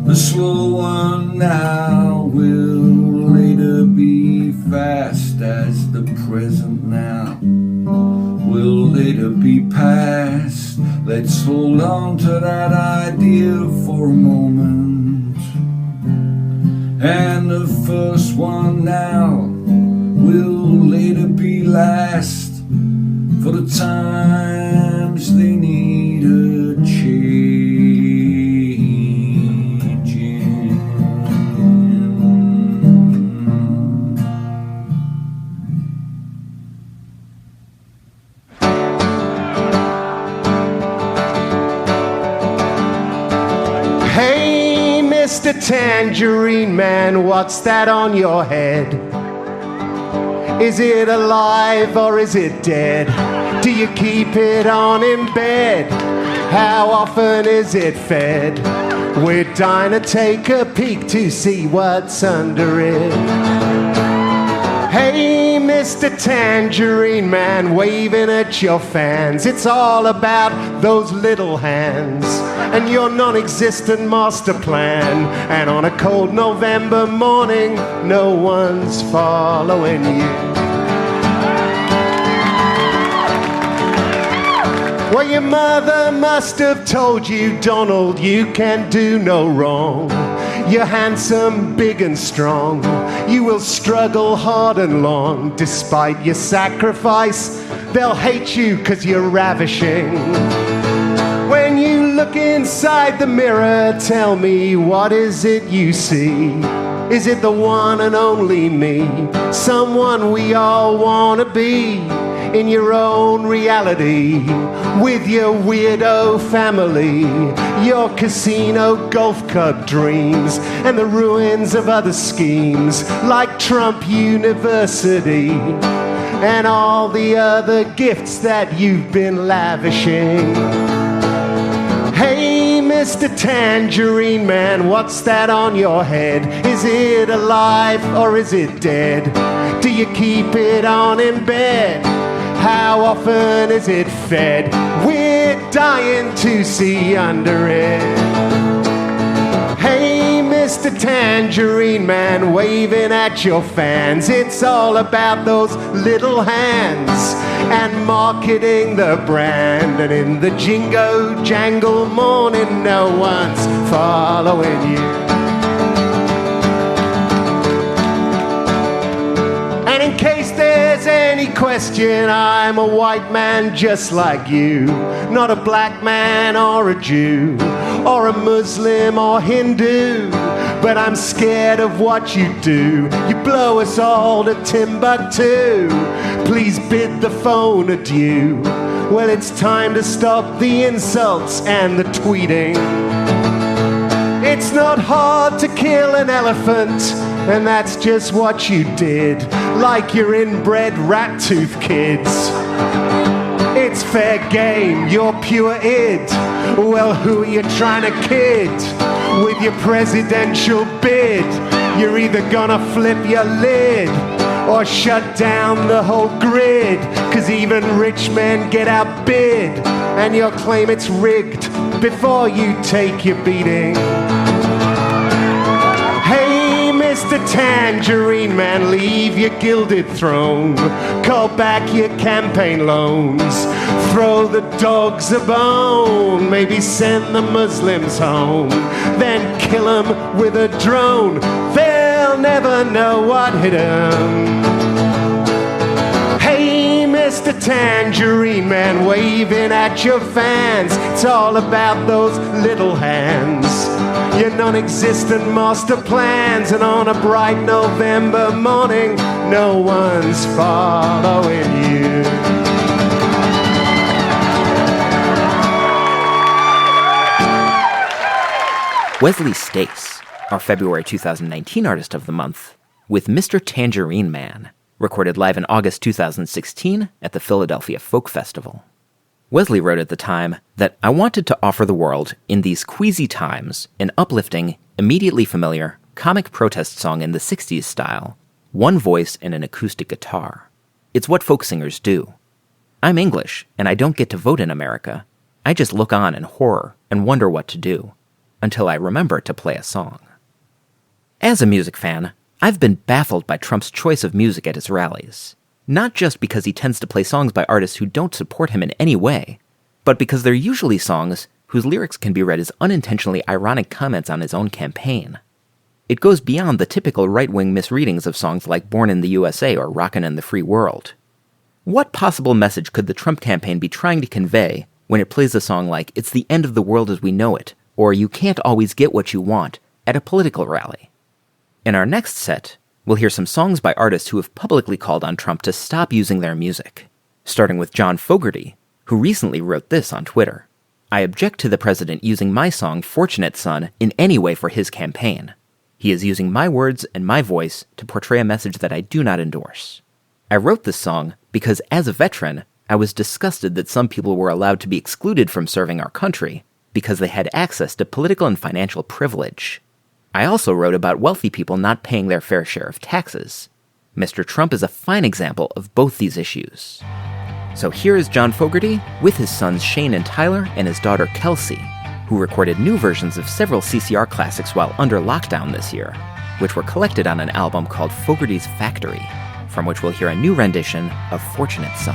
The slow one now will later be fast, as the present now will later be past. Let's hold on to that idea for a moment. And the first one now will later be last, for the times they need a changing. Mr. Tangerine Man, what's that on your head? Is it alive or is it dead? Do you keep it on in bed? How often is it fed? We're dying to take a peek to see what's under it. Hey, Mr. Tangerine Man, waving at your fans. It's all about those little hands and your non-existent master plan. And on a cold November morning, no one's following you. Well, your mother must have told you, Donald, you can do no wrong. You're handsome, big and strong. You will struggle hard and long. Despite your sacrifice, they'll hate you 'cause you're ravishing. When you look inside the mirror, tell me, what is it you see? Is it the one and only me? Someone we all wanna be in your own reality, with your weirdo family, your casino golf club dreams, and the ruins of other schemes like Trump University and all the other gifts that you've been lavishing. Hey, Mr. Tangerine Man, what's that on your head? Is it alive or is it dead? Do you keep it on in bed? How often is it fed? We're dying to see under it. Hey, Mr. Tangerine Man, waving at your fans. It's all about those little hands and marketing the brand. And in the jingo jangle morning, no one's following you. And in case there's any any question, I'm a white man just like you. Not a black man or a Jew, or a Muslim or Hindu. But I'm scared of what you do. You blow us all to Timbuktu. Please bid the phone adieu. Well, it's time to stop the insults and the tweeting. It's not hard to kill an elephant, and that's just what you did. Like your inbred rat-tooth kids. It's fair game, you're pure id. Well, who are you trying to kid? With your presidential bid, you're either gonna flip your lid or shut down the whole grid. 'Cause even rich men get outbid, and you'll claim it's rigged before you take your beating. Hey, Mr. Tangerine Man, leave your gilded throne. Call back your campaign loans. Throw the dogs a bone. Maybe send the Muslims home. Then kill them with a drone. They'll never know what hit them. Hey, Mr. Tangerine Man, waving at your fans. It's all about those little hands. Your non-existent master plans. And on a bright November morning, no one's following you. Wesley Stace, our February 2019 Artist of the Month, with Mr. Tangerine Man, recorded live in August 2016 at the Philadelphia Folk Festival. Wesley wrote at the time that I wanted to offer the world, in these queasy times, an uplifting, immediately familiar, comic protest song in the 60s style, one voice and an acoustic guitar. It's what folk singers do. I'm English, and I don't get to vote in America. I just look on in horror and wonder what to do, until I remember to play a song. As a music fan, I've been baffled by Trump's choice of music at his rallies. Not just because he tends to play songs by artists who don't support him in any way, but because they're usually songs whose lyrics can be read as unintentionally ironic comments on his own campaign. It goes beyond the typical right-wing misreadings of songs like Born in the USA or Rockin' in the Free World. What possible message could the Trump campaign be trying to convey when it plays a song like It's the End of the World as We Know It, or You Can't Always Get What You Want, at a political rally? In our next set, we'll hear some songs by artists who have publicly called on Trump to stop using their music, starting with John Fogerty, who recently wrote this on Twitter. I object to the president using my song Fortunate Son in any way for his campaign. He is using my words and my voice to portray a message that I do not endorse. I wrote this song because as a veteran, I was disgusted that some people were allowed to be excluded from serving our country because they had access to political and financial privilege. I also wrote about wealthy people not paying their fair share of taxes. Mr. Trump is a fine example of both these issues. So here is John Fogerty with his sons Shane and Tyler and his daughter Kelsey, who recorded new versions of several CCR classics while under lockdown this year, which were collected on an album called Fogerty's Factory, from which we'll hear a new rendition of Fortunate Son.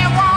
One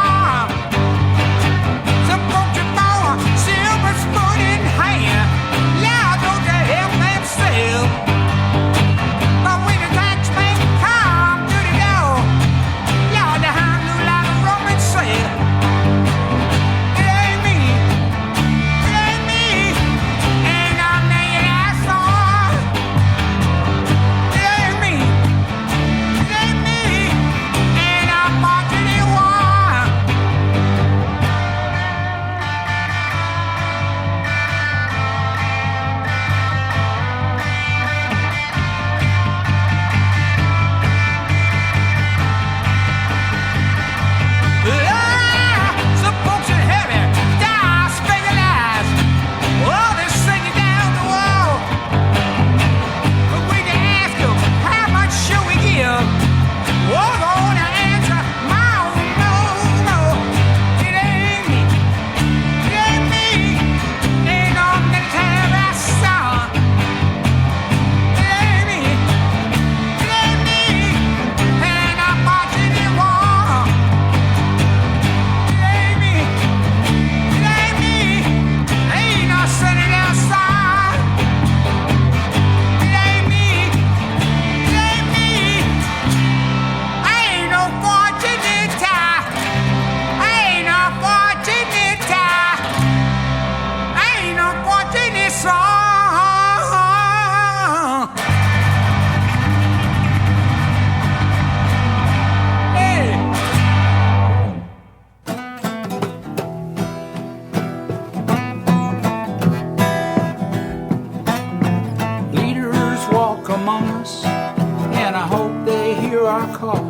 I hope they hear our call.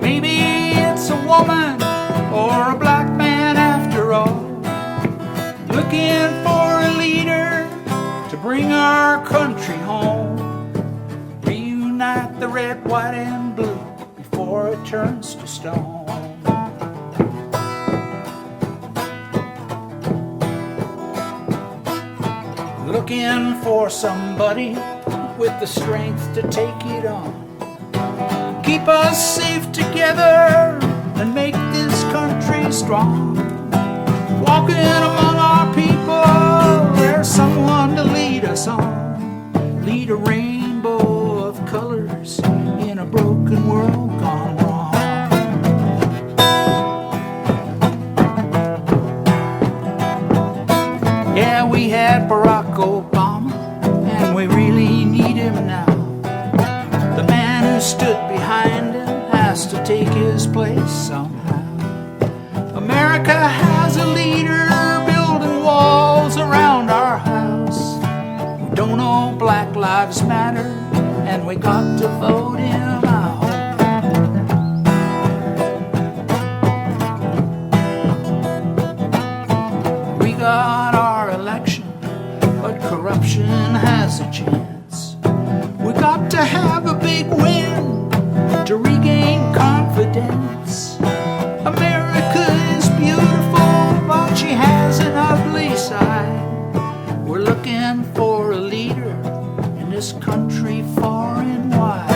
Maybe it's a woman or a black man after all, looking for a leader to bring our country home. Reunite the red, white, and blue before it turns to stone. Looking for somebody with the strength to take it on, keep us safe together and make this country strong. Walking among our people, there's someone to lead us on, lead a rainbow of colors in a broken world gone wrong. Yeah, we had Barack Obama, and we really need him now. The man who stood behind him has to take his place somehow. America has a leader building walls around our house. We don't know Black Lives Matter, and we got to vote him out. We got our election, but corruption has a chance. We got to have a big win to regain confidence. America is beautiful, but she has an ugly side. We're looking for a leader in this country far and wide.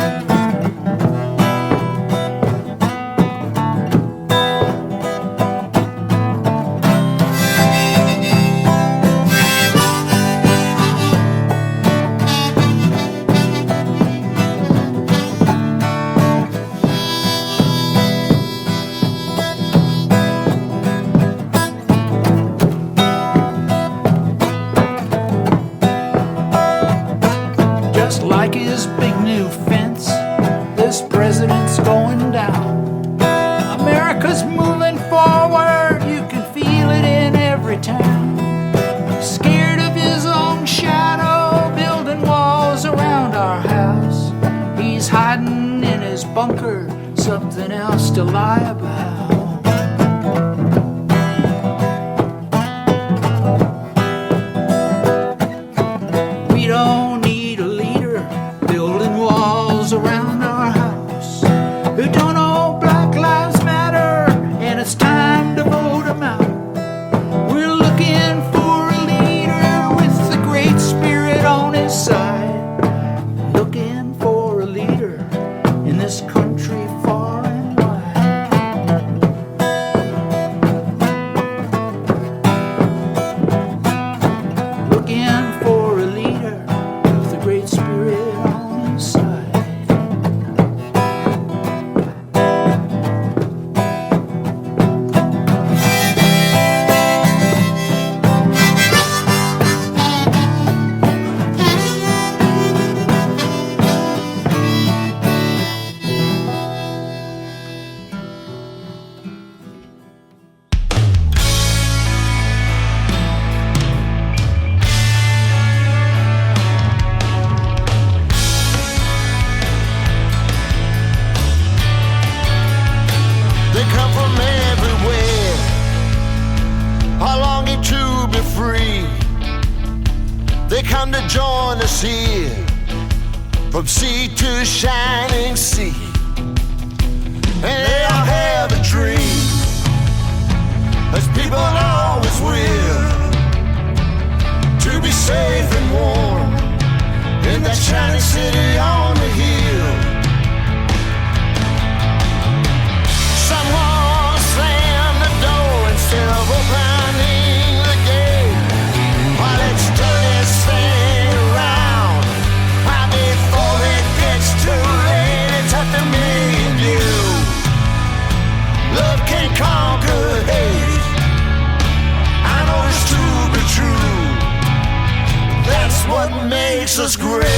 Like his big new fence, this president's going down. America's moving forward, you can feel it in every town. Scared of his own shadow, building walls around our house. He's hiding in his bunker, something else to lie about. We don't need a leader building walls around our house, who don't know Black Lives Matter, and it's time to vote them out. We're looking for a leader with the great spirit on his side, looking for a leader in this country far and wide. Looking for a leader with the great spirit on his side. They come from everywhere, are longing to be free. They come to join us here, from sea to shining sea. And they all have a dream, as people always will, to be safe and warm in that shining city on the hill. Someone slammed the door instead of opening the gate. While let's turn this thing around, right before it gets too late. It's up to me and you. Love can conquer hate. I know it's to be true. That's what makes us great.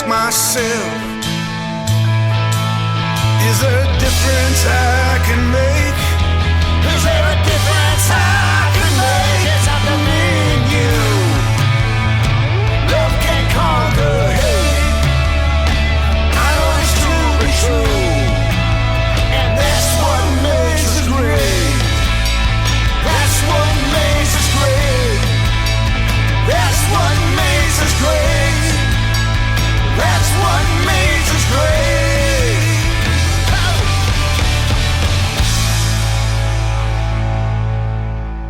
myself. Is there a difference I can make? Is there a difference I can make? It's after me and you. Love can't conquer hate. I know it's too be true, and that's what makes us great. That's what makes us great. That's what makes us great. That's what makes us great.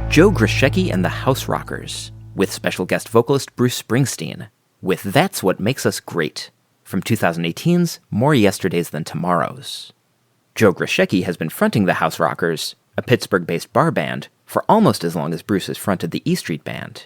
Joe Grushecky and the Houserockers, with special guest vocalist Bruce Springsteen, with That's What Makes Us Great, from 2018's More Yesterdays Than Tomorrows. Joe Grushecky has been fronting the Houserockers, a Pittsburgh-based bar band, for almost as long as Bruce has fronted the E Street Band.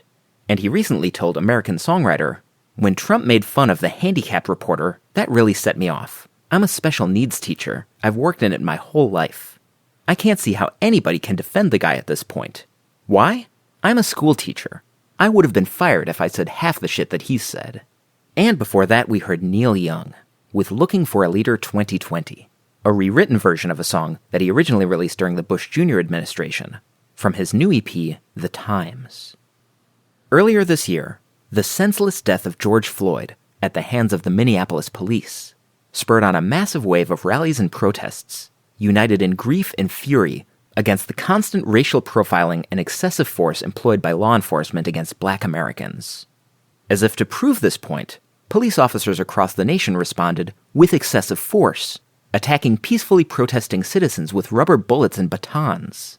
And he recently told American Songwriter, "When Trump made fun of the handicapped reporter, that really set me off. I'm a special needs teacher. I've worked in it my whole life. I can't see how anybody can defend the guy at this point. Why? I'm a school teacher. I would have been fired if I said half the shit that he said." And before that, we heard Neil Young with Looking for a Leader 2020, a rewritten version of a song that he originally released during the Bush Jr. administration, from his new EP, The Times. Earlier this year, the senseless death of George Floyd at the hands of the Minneapolis police spurred on a massive wave of rallies and protests, united in grief and fury against the constant racial profiling and excessive force employed by law enforcement against black Americans. As if to prove this point, police officers across the nation responded with excessive force, attacking peacefully protesting citizens with rubber bullets and batons.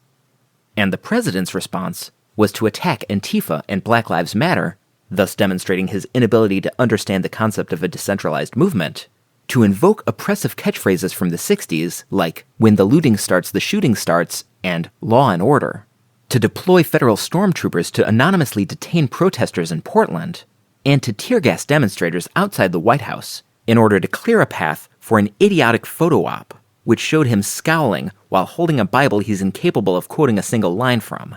And the president's response was to attack Antifa and Black Lives Matter, thus demonstrating his inability to understand the concept of a decentralized movement, to invoke oppressive catchphrases from the 60s like, "When the looting starts, the shooting starts," and "Law and Order," to deploy federal stormtroopers to anonymously detain protesters in Portland, and to tear gas demonstrators outside the White House in order to clear a path for an idiotic photo op, which showed him scowling while holding a Bible he's incapable of quoting a single line from.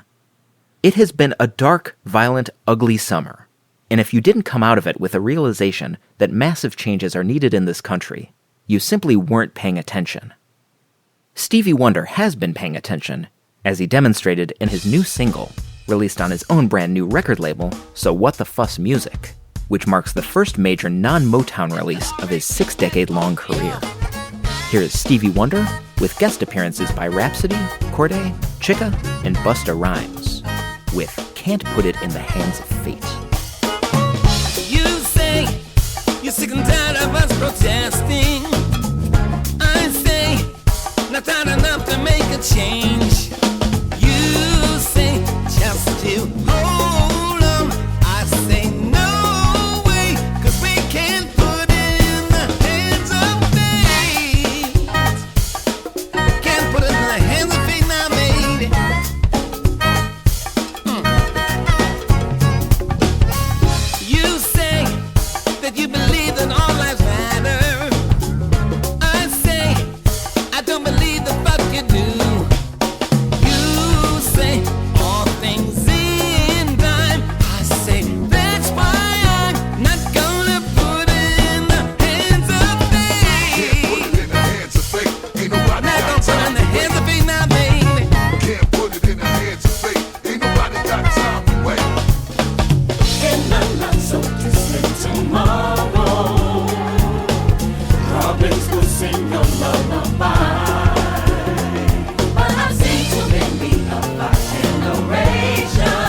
It has been a dark, violent, ugly summer. And if you didn't come out of it with a realization that massive changes are needed in this country, you simply weren't paying attention. Stevie Wonder has been paying attention, as he demonstrated in his new single, released on his own brand new record label, So What the Fuss Music, which marks the first major non-Motown release of his 6-decade-long career. Here is Stevie Wonder, with guest appearances by Rhapsody, Corday, Chica, and Busta Rhymes, with Can't Put It in the Hands of Fate. You're sick and tired of us protesting. I say, not time enough to make a change. You say, just to hold on. I say, no way, 'cause we can't put it in the hands of fate. Can't put it in the hands of fate now, baby. You say that you believe that all lives matter. I say, I don't believe the fuck you do. You say, all things in time. I say, that's why I'm not gonna put it in the hands of fate. Can't put it in the hands of fate. Ain't nobody Not got gonna put it in time the to hands wait. of fate now, baby. Can't put it in the hands of fate. Ain't nobody got time to wait. In the not so distant tomorrow, robins will sing a lullaby. But I've seen too many of our generation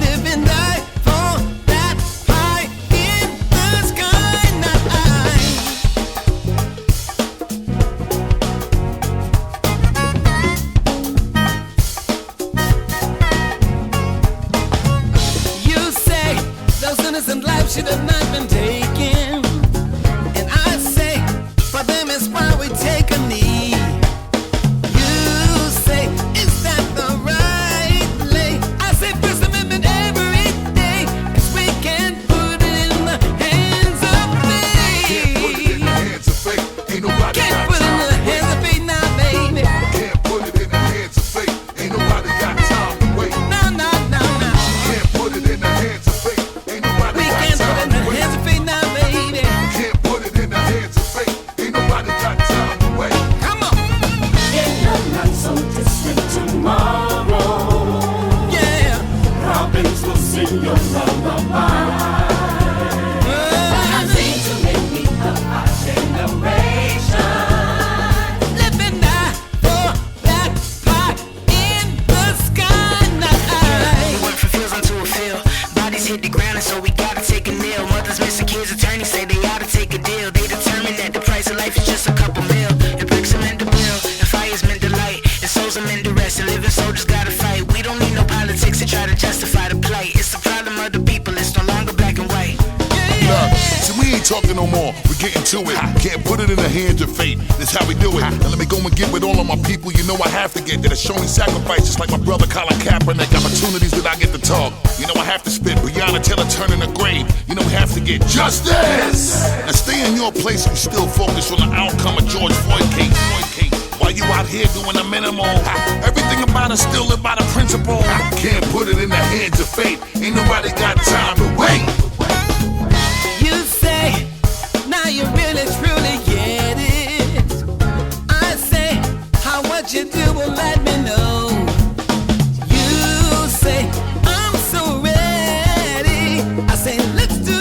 Live and die for that high in the sky, not I. You say those innocent lives should have not been taken, and I say for them is why we take a knee. You say, is that the right way? I say First Amendment every day, 'cause we can't put it in the hands of Can't put it in fate. the hands of fate. Ain't nobody Can't got put it in time the to hands wait. of fate now, baby. Can't put it in the hands of fate. Ain't nobody got time to wait. No, no, no, no. Can't put it in the hands of fate. Ain't nobody We got can't put it time in to the wait. hands of fate now, we gotta take a meal. Mothers missing kids, attorneys say they ought to take a deal. They determine that the price of life is just a couple mil. And bricks are meant to build, and fire's meant to light, and souls are meant to rest, and living soldiers gotta fight. We don't need no politics to try to justify the plight. It's the problem of the people, it's no longer black and white. Look, see, we ain't talking no more. We're getting to it. Can't put it in the hands of fate. That's how we do it. Now let me go and get with all of my people. You know I have to get that are showing sacrifice, just like my brother Colin Kaepernick. Opportunities that I get to talk. You know I have to spit. Breonna Taylor turning the grave. You know we have to get justice. Now stay in your place and still focus on the outcome of George Floyd case. While you out here doing the minimal, everything about us still live by the principle. Can't put it in the hands of fate. Ain't nobody got time to wait. You say, now you really truly get it. I say, how what you do will let me know. You say, I'm so ready. I say, let's do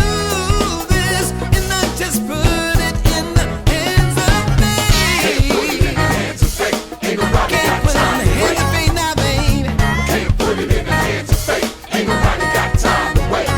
this, and not just put it in the hands of fate. Can't put it in the hands of fate. Ain't nobody got time to wait. Can't put it in the hands of fate. Ain't nobody got time to wait.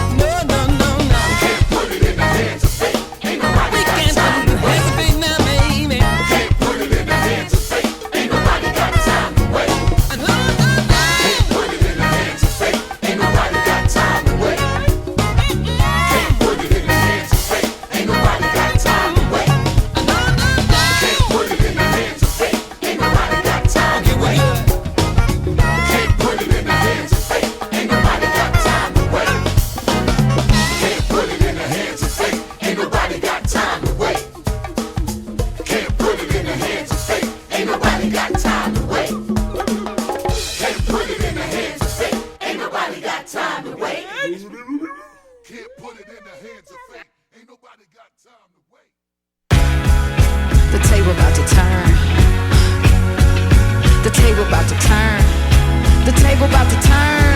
Turn.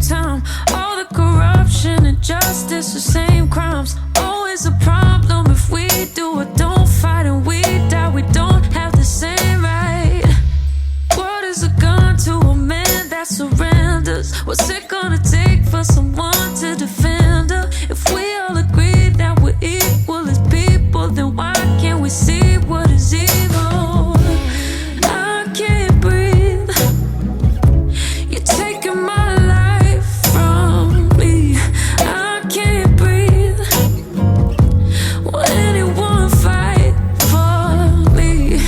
time. All the corruption and justice, the same crimes. Always a problem if we do or don't fight and we die. We don't have the same right. What is a gun to a man that surrenders? What's it gonna take for someone to defend her? If we all agree that we're equal as people, then why can't we see what is evil? I can't breathe. You're taking my life from me. I can't breathe. Will anyone fight for me?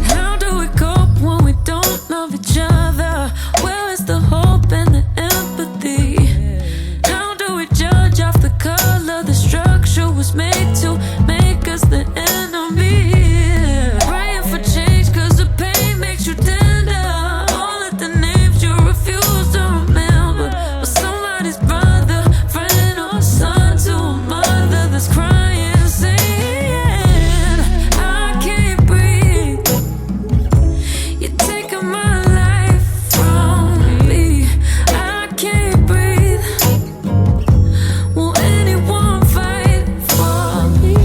How do we cope when we don't love each other? Where is the hope and the empathy? How do we judge off the color? The structure was made to make us the enemy. Praying for change cause the pain makes you tender. All of the names you refuse to remember. But somebody's brother, friend or son to a mother that's crying, saying, I can't breathe. You're taking my life from me. I can't breathe. Will anyone fight for me?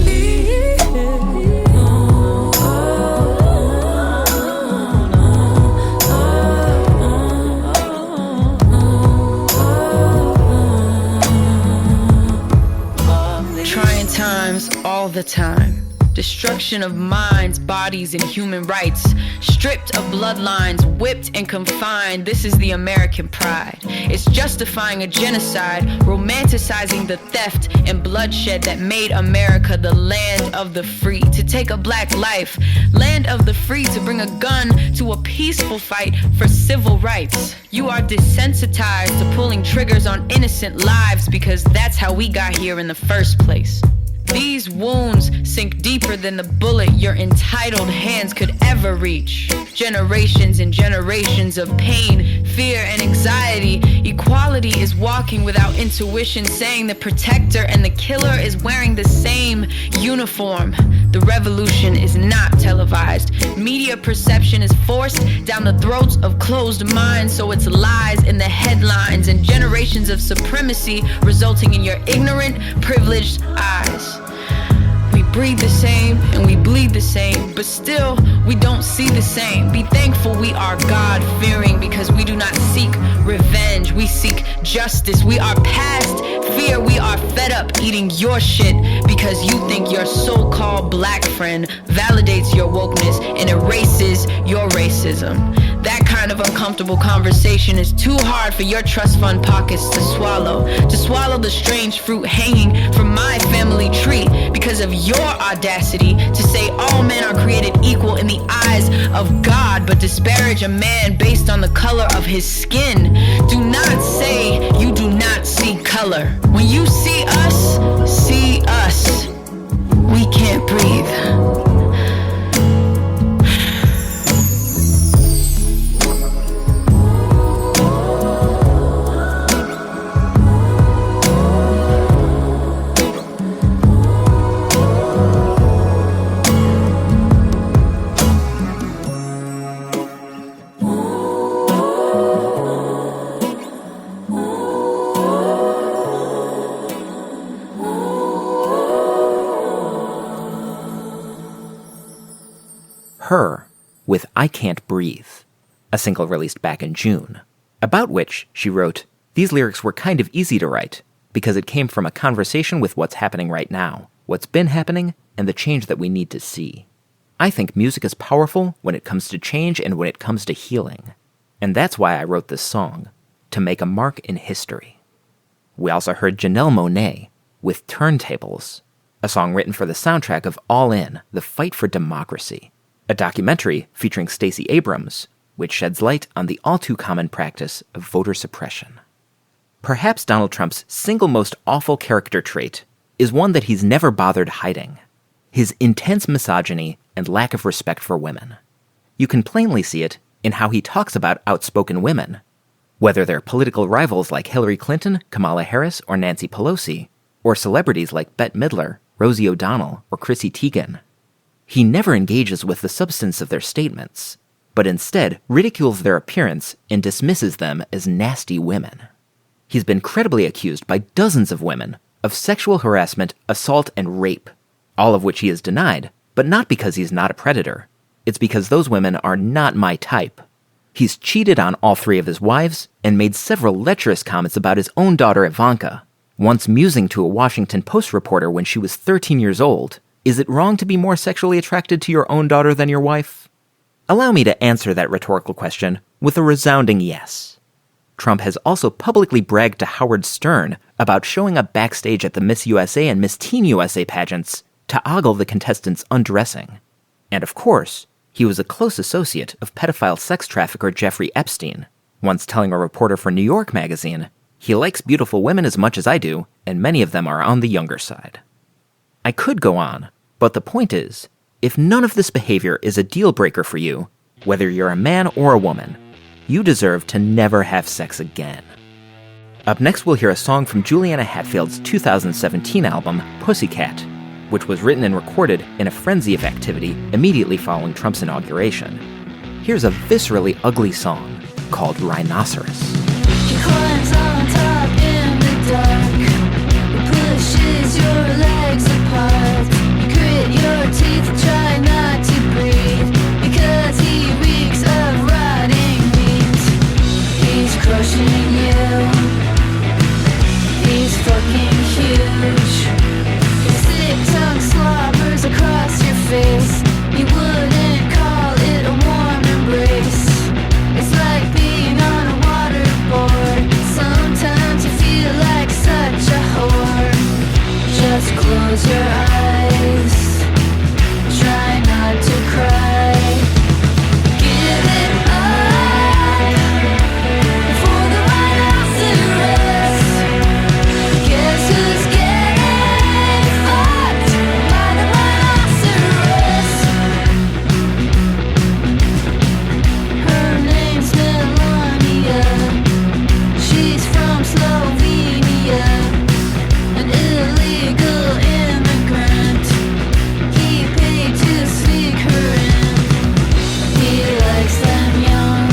Trying times all the time. Destruction of minds, bodies, and human rights. Stripped of bloodlines, whipped and confined. This is the American pride. It's justifying a genocide, romanticizing the theft and bloodshed that made America the land of the free. To take a black life, land of the free, to bring a gun to a peaceful fight for civil rights. You are desensitized to pulling triggers on innocent lives because that's how we got here in the first place. These wounds sink deeper than the bullet your entitled hands could ever reach. Generations and generations of pain, fear, and anxiety. Equality is walking without intuition, saying the protector and the killer is wearing the same uniform. The revolution is not televised. Media perception is forced down the throats of closed minds, so it's lies in the headlines and generations of supremacy resulting in your ignorant, privileged eyes. We breathe the same and we bleed the same, but still we don't see the same. Be thankful we are God-fearing because we do not seek revenge, we seek justice. We are past fear, we are fed up eating your shit because you think your so-called black friend validates your wokeness and erases your racism. That kind of uncomfortable conversation is too hard for your trust fund pockets to swallow. To swallow the strange fruit hanging from my family tree because of your audacity to say all men are created equal in the eyes of God, but disparage a man based on the color of his skin. Do not say you do not see color. When you see us, we can't breathe. H.E.R. with I Can't Breathe, a single released back in June, about which she wrote, "These lyrics were kind of easy to write because it came from a conversation with what's happening right now, what's been happening, and the change that we need to see. I think music is powerful when it comes to change and when it comes to healing. And that's why I wrote this song, to make a mark in history." We also heard Janelle Monáe with Turntables, a song written for the soundtrack of All In, The Fight for Democracy, a documentary featuring Stacey Abrams, which sheds light on the all-too-common practice of voter suppression. Perhaps Donald Trump's single most awful character trait is one that he's never bothered hiding: his intense misogyny and lack of respect for women. You can plainly see it in how he talks about outspoken women, Whether they're political rivals like Hillary Clinton, Kamala Harris, or Nancy Pelosi, or celebrities like Bette Midler, Rosie O'Donnell, or Chrissy Teigen. He never engages with the substance of their statements, but instead ridicules their appearance and dismisses them as nasty women. He's been credibly accused by dozens of women of sexual harassment, assault, and rape, all of which he has denied, but not because he's not a predator. It's because those women are not my type. He's cheated on all 3 of his wives and made several lecherous comments about his own daughter Ivanka, once musing to a Washington Post reporter when she was 13 years old, "Is it wrong to be more sexually attracted to your own daughter than your wife?" Allow me to answer that rhetorical question with a resounding yes. Trump has also publicly bragged to Howard Stern about showing up backstage at the Miss USA and Miss Teen USA pageants to ogle the contestants' undressing. And of course, he was a close associate of pedophile sex trafficker Jeffrey Epstein, once telling a reporter for New York magazine, "He likes beautiful women as much as I do, and many of them are on the younger side." I could go on, but the point is, if none of this behavior is a deal breaker for you, whether you're a man or a woman, you deserve to never have sex again. Up next, we'll hear a song from Julianna Hatfield's 2017 album, Pussycat, which was written and recorded in a frenzy of activity immediately following Trump's inauguration. Here's a viscerally ugly song called Rhinoceros. He climbs on top in the dark. He pushes your legs apart. You grit your teeth, try not to breathe, because he reeks of rotting meat. He's crushing you. He's fucking huge. His sick tongue slobbers across your face. He wouldn't call it a warm embrace. It's like being on a waterboard. Sometimes you feel like such a whore. Just close your eyes. Try not to cry. Give it up for the rhinoceros. Guess who's getting fucked by the rhinoceros? Her name's Melania. She's from Slovenia, an illegal immigrant. He paid to sneak her in. He likes them young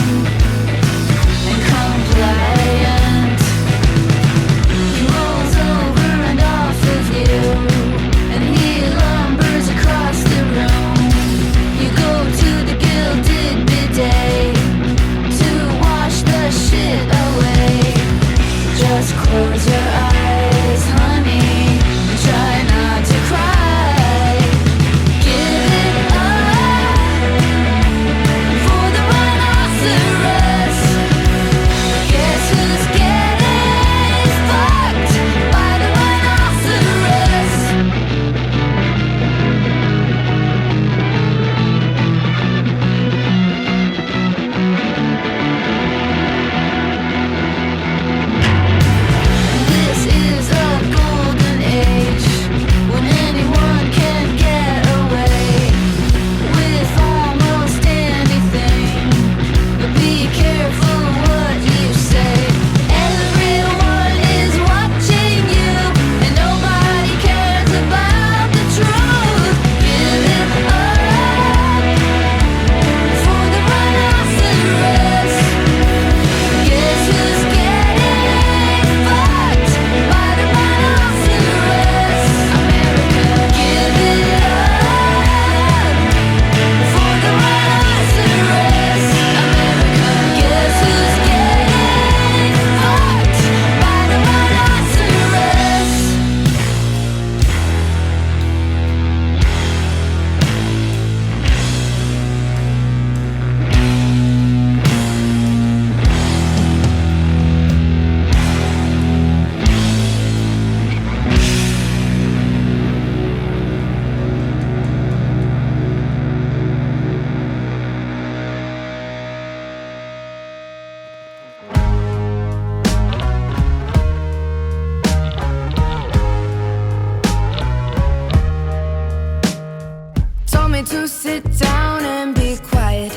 and compliant. He rolls over and off of you, and he lumbers across the room. You go to the gilded bidet to wash the shit away. Just close your eyes, honey, and try not to cry. Give it up for the rhinoceros. Guess who's getting fucked by the rhinoceros? This is a golden age when anyone can get away with almost anything. But be careful what you say. Everyone is watching you, and nobody cares about the truth. Give it up for the rhinoceros. Guess who's getting fucked by the rhinoceros? America, give it up for the rhinoceros. America, guess who's getting fucked by the rhinoceros? Told me to sit down and be quiet.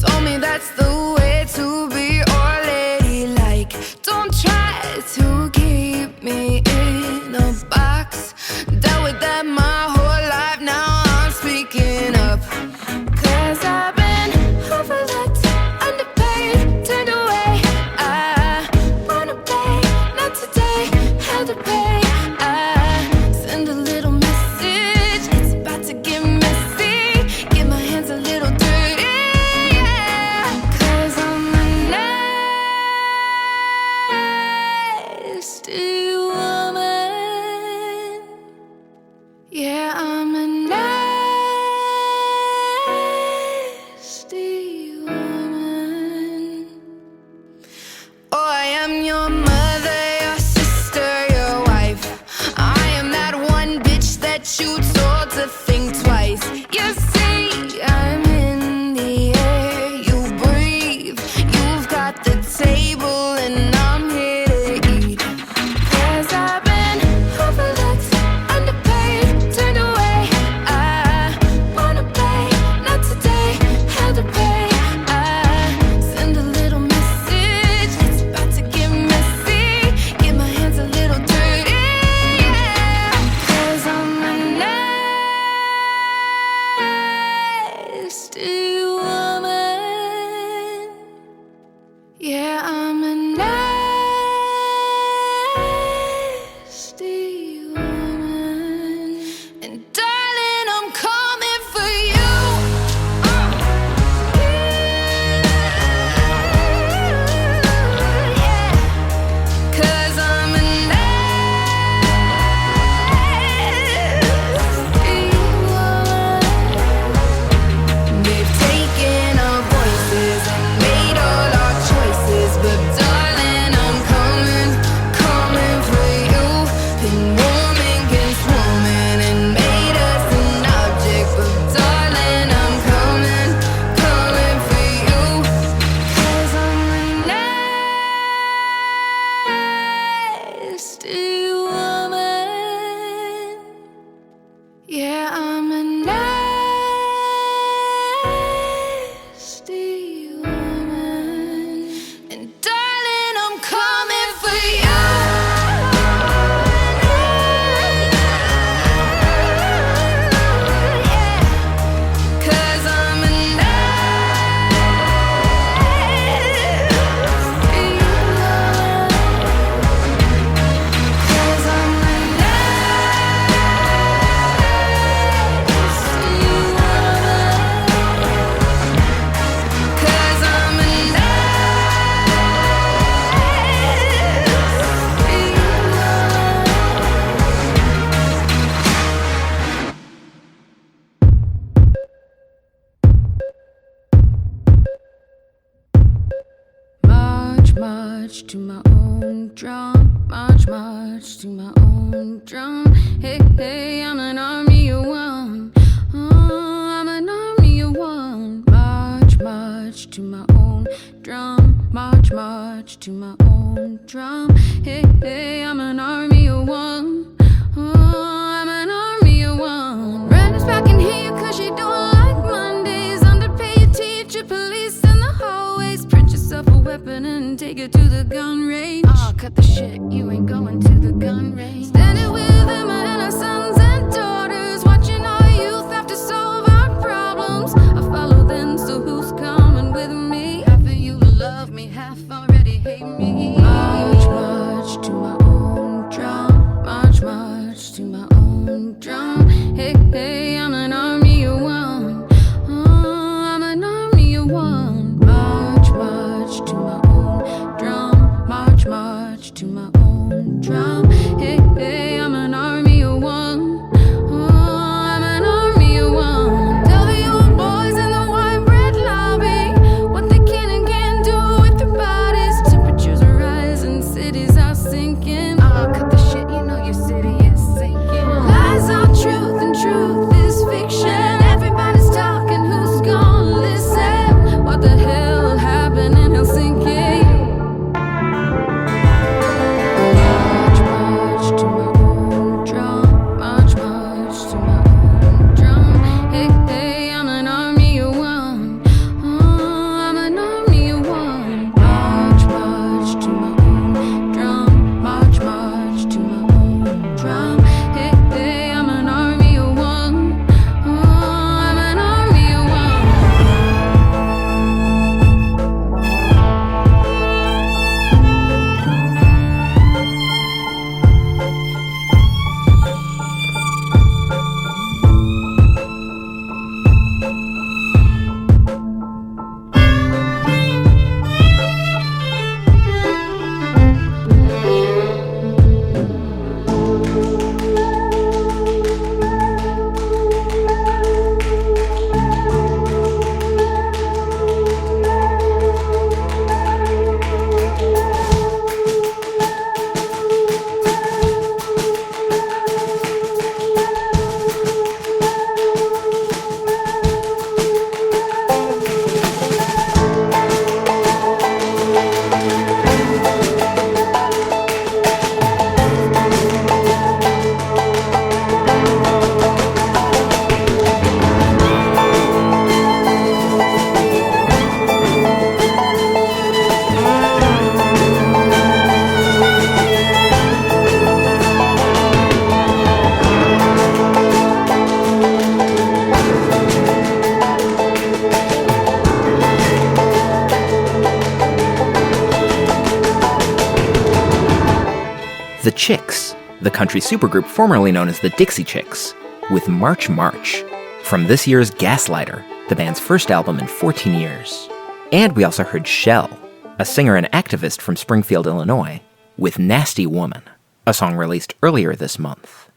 Told me that's the way to be, or ladylike. march to my own drum. March, march to my own drum. Hey, hey, I'm an army of one. Oh, I'm an army of one. March, march to my own drum. March, march to my own drum. Hey, hey, I'm an army of one. Oh, I'm an army of one. Random's back in here cause she don't like Mondays. Underpaid teacher, police in the hallways. Print yourself a weapon and take it to the gun range. Oh, cut the shit, you ain't going to the gun range. Standing with them and our sons and daughters, watching our youth have to solve our problems. I follow them, so who's coming with me? Half of you love me, half already hate me. March, march to my own drum. March, march to my own drum. Hey, hey, I'm an army of one. Oh, I'm an army of one. March, march to my own drum. March, march to my own drum. Hey, hey, I'm an army of one. Oh, I'm an army of one. Tell the old boys in the white bread lobby what they can and can't do with their bodies. Temperatures are rising, cities are sinking. Oh, cut the shit, you know your city is sinking. Lies are truth and truth is fiction. Everybody's talking, who's gonna listen? What the hell happened in Helsinki? March, march to my own drum. March, march to my own drum. Hey, hey, I'm an army of one. Oh, I'm an army of one. March, march to my own drum. March, march to my own drum. Hey, hey, I'm an army of one. Oh, I'm an army of one. The Chicks, the country supergroup formerly known as the Dixie Chicks, with March March, from this year's Gaslighter, the band's first album in 14 years. And we also heard Chel, a singer and activist from Springfield, Illinois, with Nasty Woman, a song released earlier this month.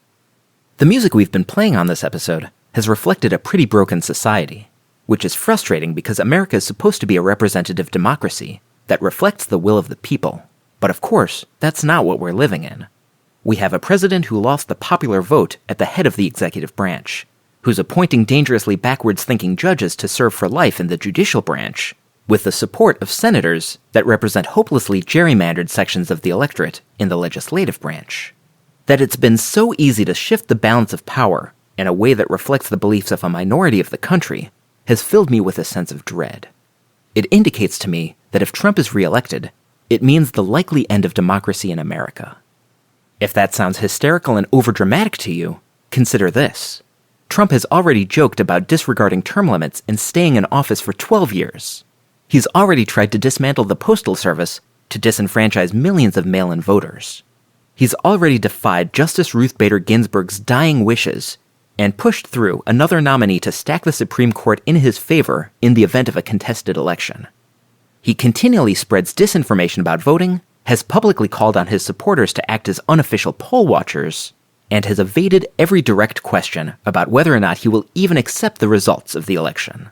The music we've been playing on this episode has reflected a pretty broken society, which is frustrating because America is supposed to be a representative democracy that reflects the will of the people. But of course, that's not what we're living in. We have a president who lost the popular vote at the head of the executive branch, who's appointing dangerously backwards-thinking judges to serve for life in the judicial branch, with the support of senators that represent hopelessly gerrymandered sections of the electorate in the legislative branch. That it's been so easy to shift the balance of power in a way that reflects the beliefs of a minority of the country has filled me with a sense of dread. It indicates to me that if Trump is reelected, it means the likely end of democracy in America. If that sounds hysterical and overdramatic to you, consider this. Trump has already joked about disregarding term limits and staying in office for 12 years. He's already tried to dismantle the Postal Service to disenfranchise millions of mail-in voters. He's already defied Justice Ruth Bader Ginsburg's dying wishes and pushed through another nominee to stack the Supreme Court in his favor in the event of a contested election. He continually spreads disinformation about voting, has publicly called on his supporters to act as unofficial poll watchers, and has evaded every direct question about whether or not he will even accept the results of the election.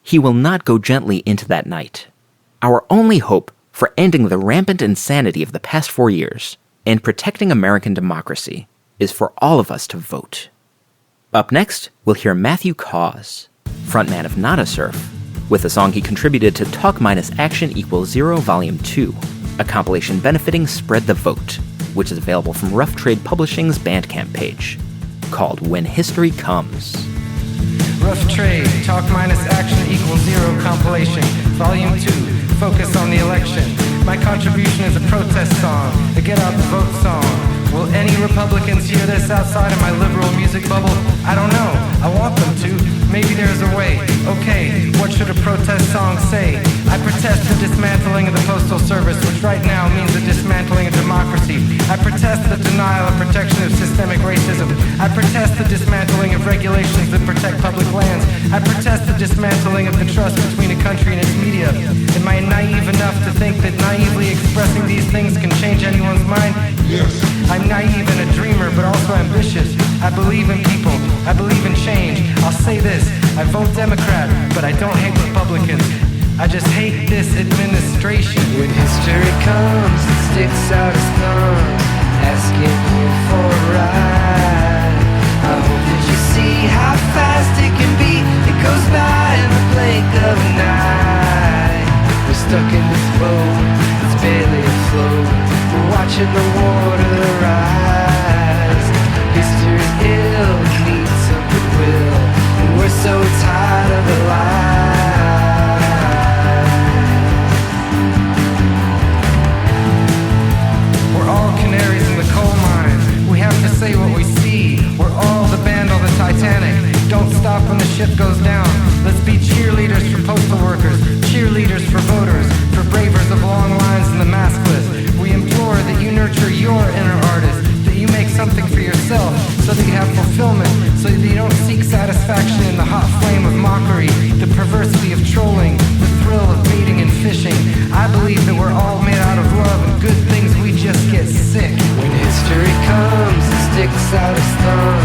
He will not go gently into that night. Our only hope for ending the rampant insanity of the past 4 years and protecting American democracy is for all of us to vote. Up next, we'll hear Matthew Caws, frontman of Not a Surf, with a song he contributed to Talk Minus Action Equals Zero Volume 2, a compilation benefiting Spread the Vote, which is available from Rough Trade Publishing's Bandcamp page, called When History Comes. Rough Trade, Talk Minus Action Equals Zero compilation, Volume 2, focus on the election. My contribution is a protest song, a get out the vote song. Will any Republicans hear this outside of my liberal music bubble? I don't know, I want them to. Maybe there's a way. Okay, what should a protest song say? I protest the dismantling of the Postal Service, which right now means the dismantling of democracy. I protest the denial and protection of systemic racism. I protest the dismantling of regulations that protect public lands. I protest the dismantling of the trust between a country and its media. Am I naive enough to think that naively expressing these things can change anyone's mind? Yes. I'm naive and a dreamer, but also ambitious. I believe in people. I believe in change. I'll say this, I vote Democrat, but I don't hate Republicans. I just hate this administration. When history comes, it sticks out its thumb, asking you for a ride. I hope that you see how fast it can be. It goes by in the blink of an eye. We're stuck in this boat, it's barely afloat. We're watching the water rise. History's ill, it needs some goodwill, and we're so tired of the lies. We're all canaries in the coal mine. We have to say what we see. We're all the band on the Titanic. Don't stop when the ship goes down. Let's be cheerleaders for postal workers, cheerleaders for voters, for bravers of long lines and the maskless. We implore that you nurture your inner artist, that you make something for yourself, so that you have fulfillment, so that you don't seek satisfaction in the hot flame of mockery, the perversity of trolling, the thrill of baiting and fishing. I believe that we're all made out of love, and good things we just get sick. When history comes, it sticks out its thumb,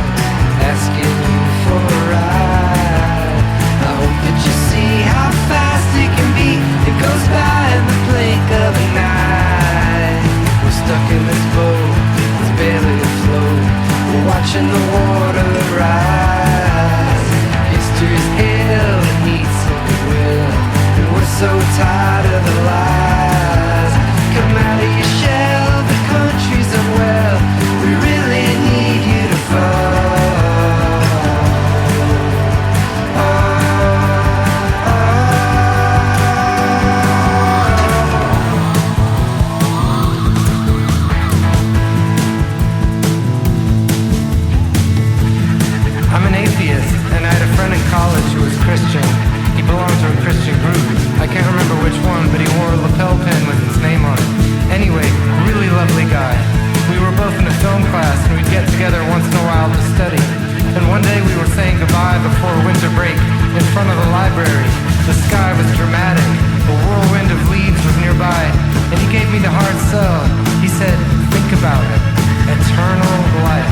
asking you for a ride. I hope that you see how fast it can be. It goes by in the blink of an eye. We're stuck in this boat, it's barely afloat. We're watching the water rise. History's ill, it needs some goodwill, and we're so tired of the lies. Come out of your shell, the country's unwell. We really need you to fall. College who was Christian. He belonged to a Christian group. I can't remember which one, but he wore a lapel pin with its name on it. Anyway, really lovely guy. We were both in a film class and we'd get together once in a while to study. And one day we were saying goodbye before winter break in front of the library. The sky was dramatic. A whirlwind of leaves was nearby. And he gave me the hard sell. He said, think about it. Eternal life.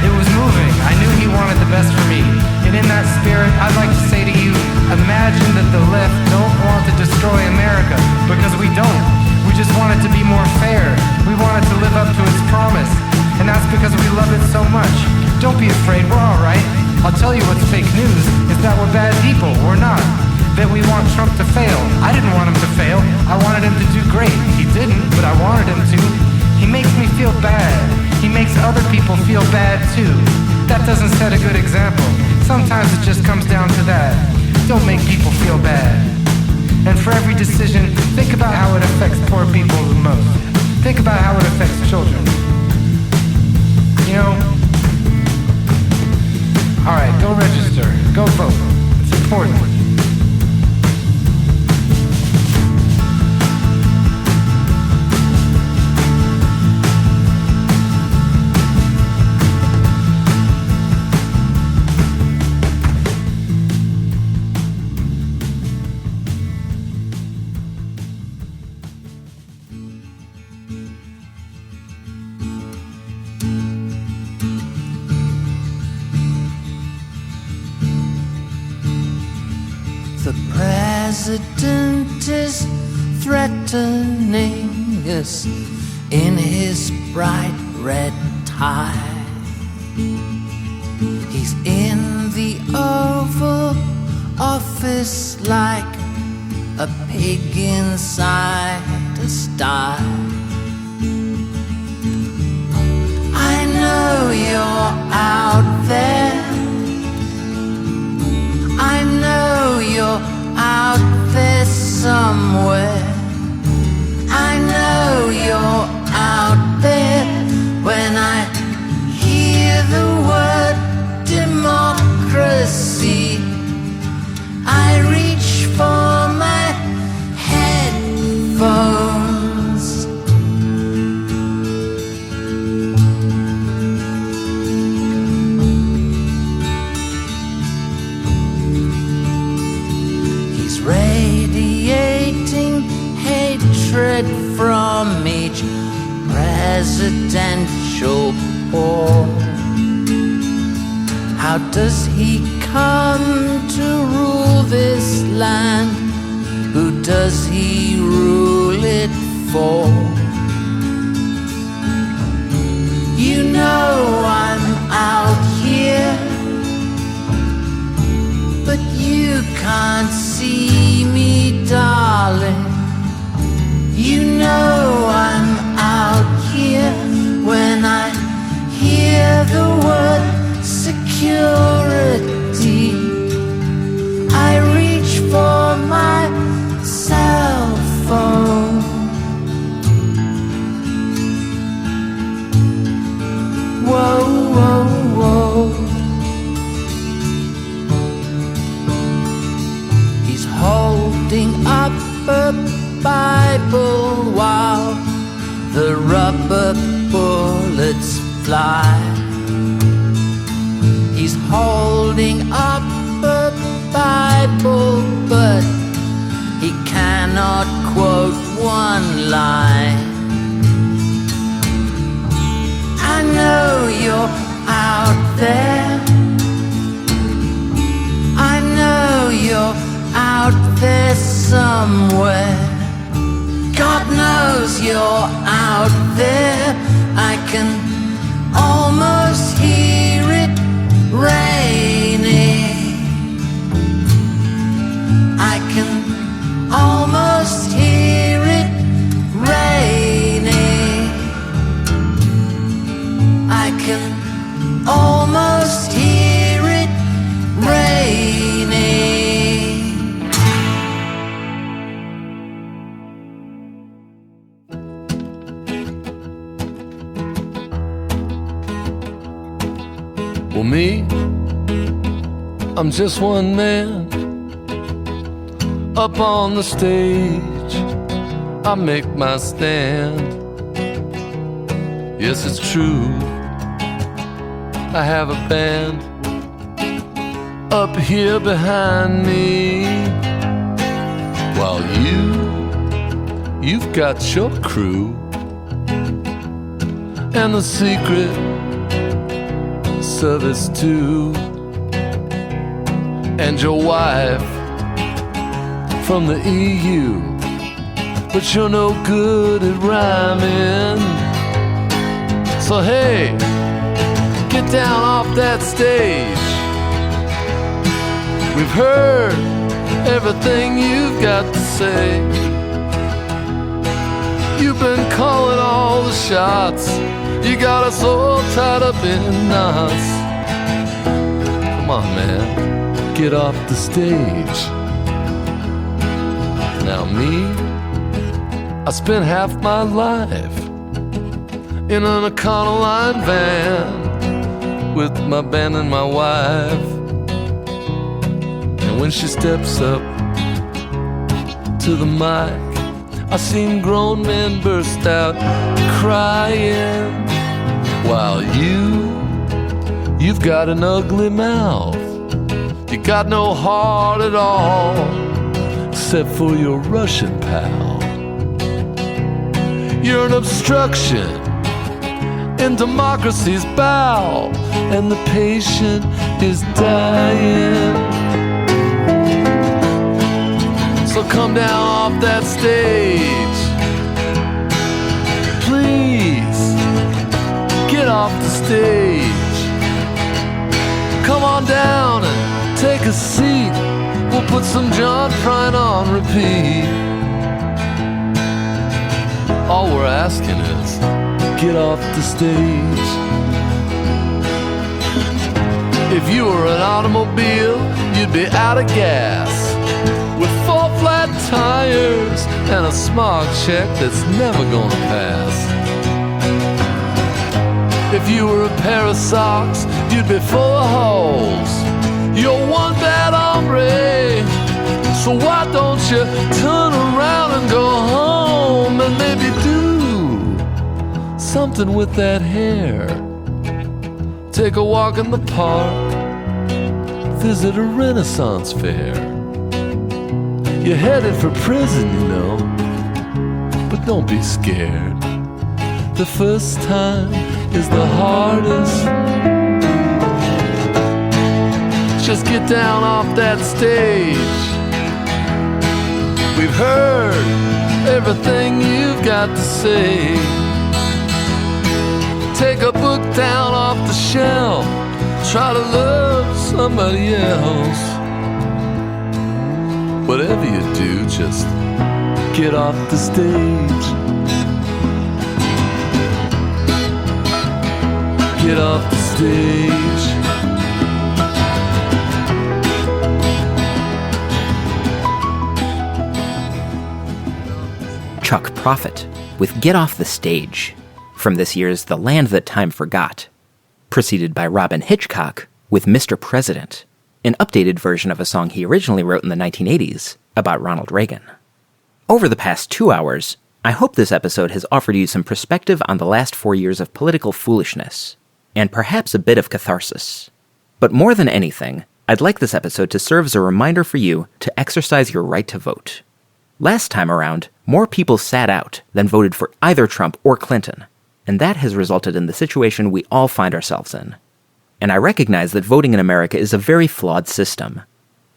It was moving. I knew he wanted the best for me. And in that spirit, I'd like to say to you, imagine that the left don't want to destroy America, because we don't. We just want it to be more fair. We want it to live up to its promise. And that's because we love it so much. Don't be afraid, we're all right. I'll tell you what's fake news, is that we're bad people. We're not. That we want Trump to fail. I didn't want him to fail. I wanted him to do great. He didn't, but I wanted him to. He makes me feel bad. He makes other people feel bad too. That doesn't set a good example. Sometimes it just comes down to that. Don't make people feel bad. And for every decision, think about how it affects poor people the most. Think about how it affects children. You know? Alright, go register. Go vote. It's important. The president is threatening us in his bright red tie. He's in the Oval Office like a pig inside a sty. I know you're out there. I know you're out there somewhere. I know you're out there when I hear the word democracy. I reach for my headphones. He's radiating hatred from each presidential pore. How does he come to rule this land? Who does he rule it for? You know I'm out here, but you can't see me, darling. You know I'm out here when I hear the word security. I reach for my cell phone. Whoa, whoa, whoa. He's holding up a Bible while the rubber bullets fly. He's holding up a Bible, but he cannot quote one line. I know you're out there. I know you're out there somewhere. God knows you're out there. I can almost hear it raining. I can almost hear it raining. I can almost hear it raining. Well, me, I'm just one man up on the stage. I make my stand. Yes, it's true, I have a band up here behind me, while you've got your crew and the Secret Service too, and your wife from the EU, but you're no good at rhyming. So hey, get down off that stage. We've heard everything you've got to say. You've been calling all the shots. You got us all tied up in knots. Come on, man, get off the stage. Now me, I spent half my life in an Econoline van with my band and my wife. And when she steps up to the mic, I seen grown men burst out crying, while you've got an ugly mouth. You got no heart at all, except for your Russian pal. You're an obstruction in democracy's bowel, and the patient is dying. So come down off that stage. Please, get off the stage. Come on down and take a seat. We'll put some John Prine on repeat. All we're asking is, get off the stage. If you were an automobile, you'd be out of gas, with 4 flat tires and a smog check that's never gonna pass. If you were a pair of socks, you'd be full of holes. You're one bad hombre, so why don't you turn around and go home and maybe do something with that hair? Take a walk in the park, visit a Renaissance fair. You're headed for prison, you know, but don't be scared. The first time is the hardest. Just get down off that stage. We've heard everything you've got to say. Take a book down off the shelf. Try to love somebody else. Whatever you do, just get off the stage. Get off the stage. Chuck Prophet with Get Off the Stage, from this year's The Land That Time Forgot, preceded by Robyn Hitchcock with Mr. President, an updated version of a song he originally wrote in the 1980s about Ronald Reagan. Over the past 2 hours, I hope this episode has offered you some perspective on the last 4 years of political foolishness, and perhaps a bit of catharsis. But more than anything, I'd like this episode to serve as a reminder for you to exercise your right to vote. Last time around, more people sat out than voted for either Trump or Clinton, and that has resulted in the situation we all find ourselves in. And I recognize that voting in America is a very flawed system.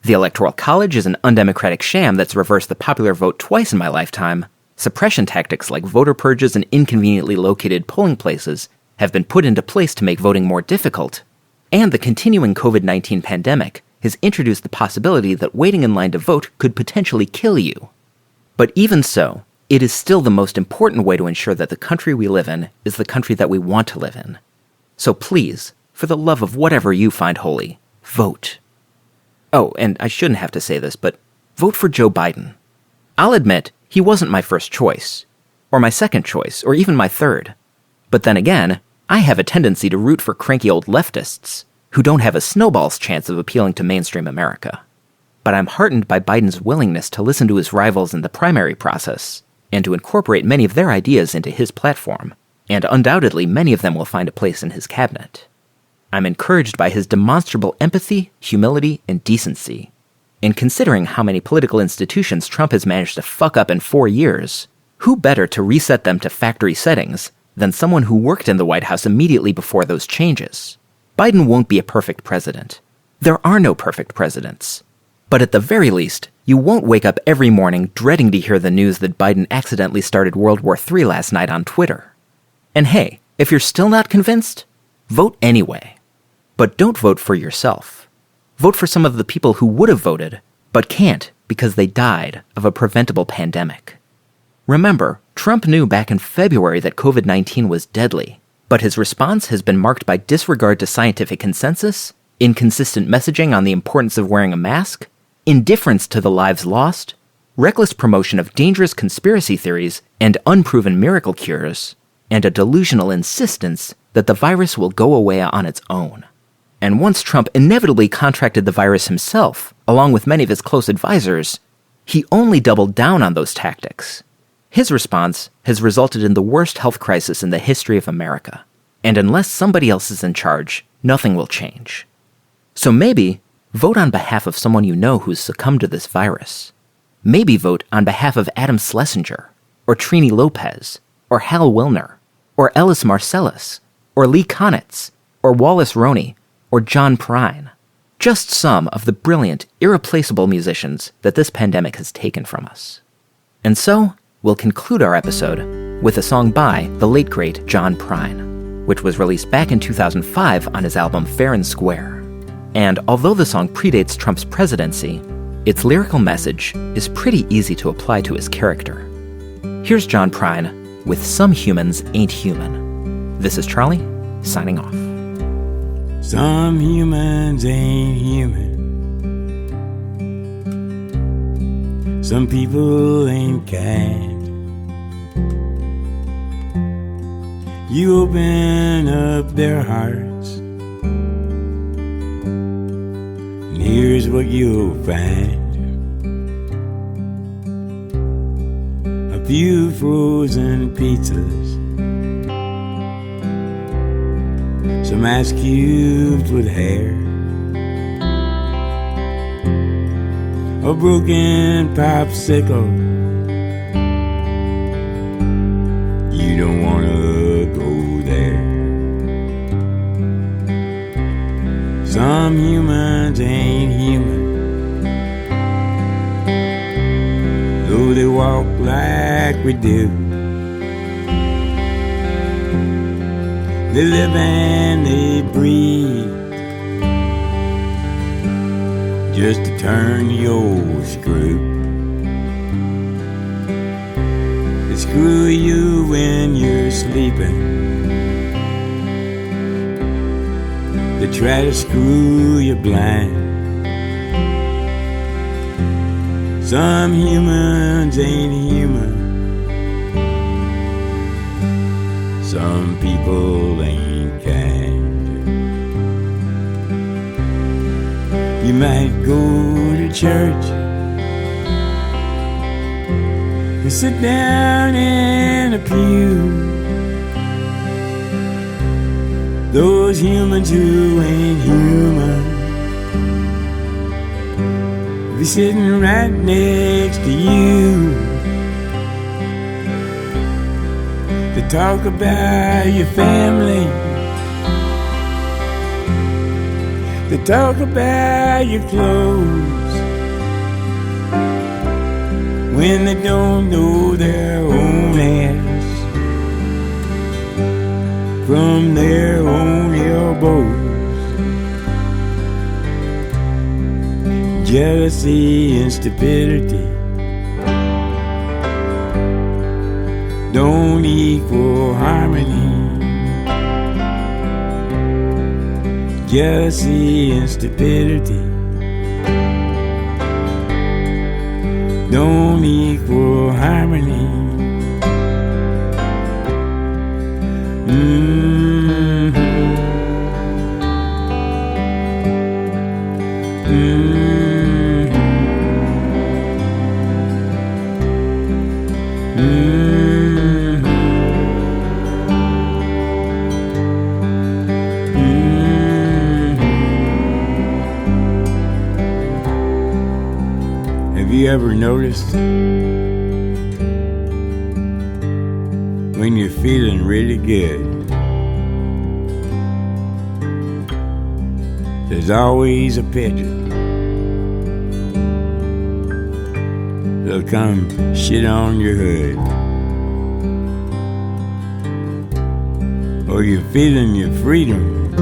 The Electoral College is an undemocratic sham that's reversed the popular vote twice in my lifetime. Suppression tactics like voter purges and inconveniently located polling places have been put into place to make voting more difficult. And the continuing COVID-19 pandemic has introduced the possibility that waiting in line to vote could potentially kill you. But even so, it is still the most important way to ensure that the country we live in is the country that we want to live in. So please, for the love of whatever you find holy, vote. Oh, and I shouldn't have to say this, but vote for Joe Biden. I'll admit, he wasn't my first choice, or my second choice, or even my third. But then again, I have a tendency to root for cranky old leftists who don't have a snowball's chance of appealing to mainstream America. But I'm heartened by Biden's willingness to listen to his rivals in the primary process and to incorporate many of their ideas into his platform, and undoubtedly many of them will find a place in his cabinet. I'm encouraged by his demonstrable empathy, humility, and decency. In considering how many political institutions Trump has managed to fuck up in 4 years, who better to reset them to factory settings than someone who worked in the White House immediately before those changes? Biden won't be a perfect president. There are no perfect presidents. But at the very least, you won't wake up every morning dreading to hear the news that Biden accidentally started World War III last night on Twitter. And hey, if you're still not convinced, vote anyway. But don't vote for yourself. Vote for some of the people who would have voted, but can't because they died of a preventable pandemic. Remember, Trump knew back in February that COVID-19 was deadly, but his response has been marked by disregard to scientific consensus, inconsistent messaging on the importance of wearing a mask, indifference to the lives lost, reckless promotion of dangerous conspiracy theories and unproven miracle cures, and a delusional insistence that the virus will go away on its own. And once Trump inevitably contracted the virus himself, along with many of his close advisors, he only doubled down on those tactics. His response has resulted in the worst health crisis in the history of America. And unless somebody else is in charge, nothing will change. So maybe vote on behalf of someone you know who's succumbed to this virus. Maybe vote on behalf of Adam Schlesinger, or Trini Lopez, or Hal Wilner, or Ellis Marcellus, or Lee Konitz, or Wallace Roney, or John Prine. Just some of the brilliant, irreplaceable musicians that this pandemic has taken from us. And so, we'll conclude our episode with a song by the late great John Prine, which was released back in 2005 on his album Fair and Square. And although the song predates Trump's presidency, its lyrical message is pretty easy to apply to his character. Here's John Prine with Some Humans Ain't Human. This is Charlie, signing off. Some humans ain't human. Some people ain't kind. You open up their hearts, and here's what you'll find. A few frozen pizzas, some ice cubes with hair, a broken popsicle. You don't wanna go there. Some humans ain't human, though they walk like we do. They live and they breathe just to turn your screw. They screw you when you're sleeping. They try to screw you blind. Some humans ain't human. Some people ain't kind. You might go to church and sit down in a pew. Those humans who ain't human be sitting right next to you. They talk about your family. They talk about your clothes when they don't know their own ass from their own elbows. Jealousy and stupidity don't equal harmony. Jealousy and stupidity don't equal harmony. Have you ever noticed when you're feeling really good, there's always a pigeon that'll come shit on your hood? Or you're feeling your freedom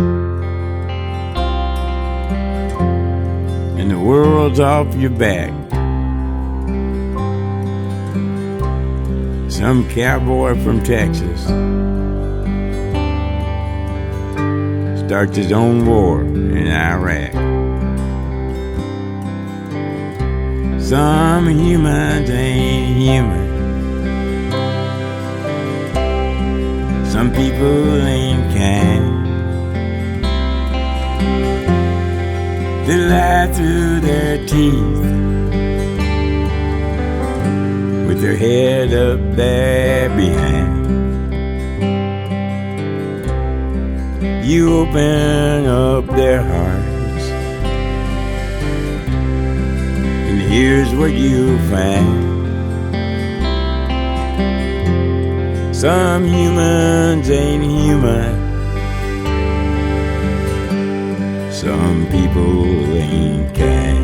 and the world's off your back. Some cowboy from Texas starts his own war in Iraq. Some humans ain't human. Some people ain't kind. They lie through their teeth with their head up there behind. You open up their hearts, and here's what you find. Some humans ain't human. Some people ain't kind.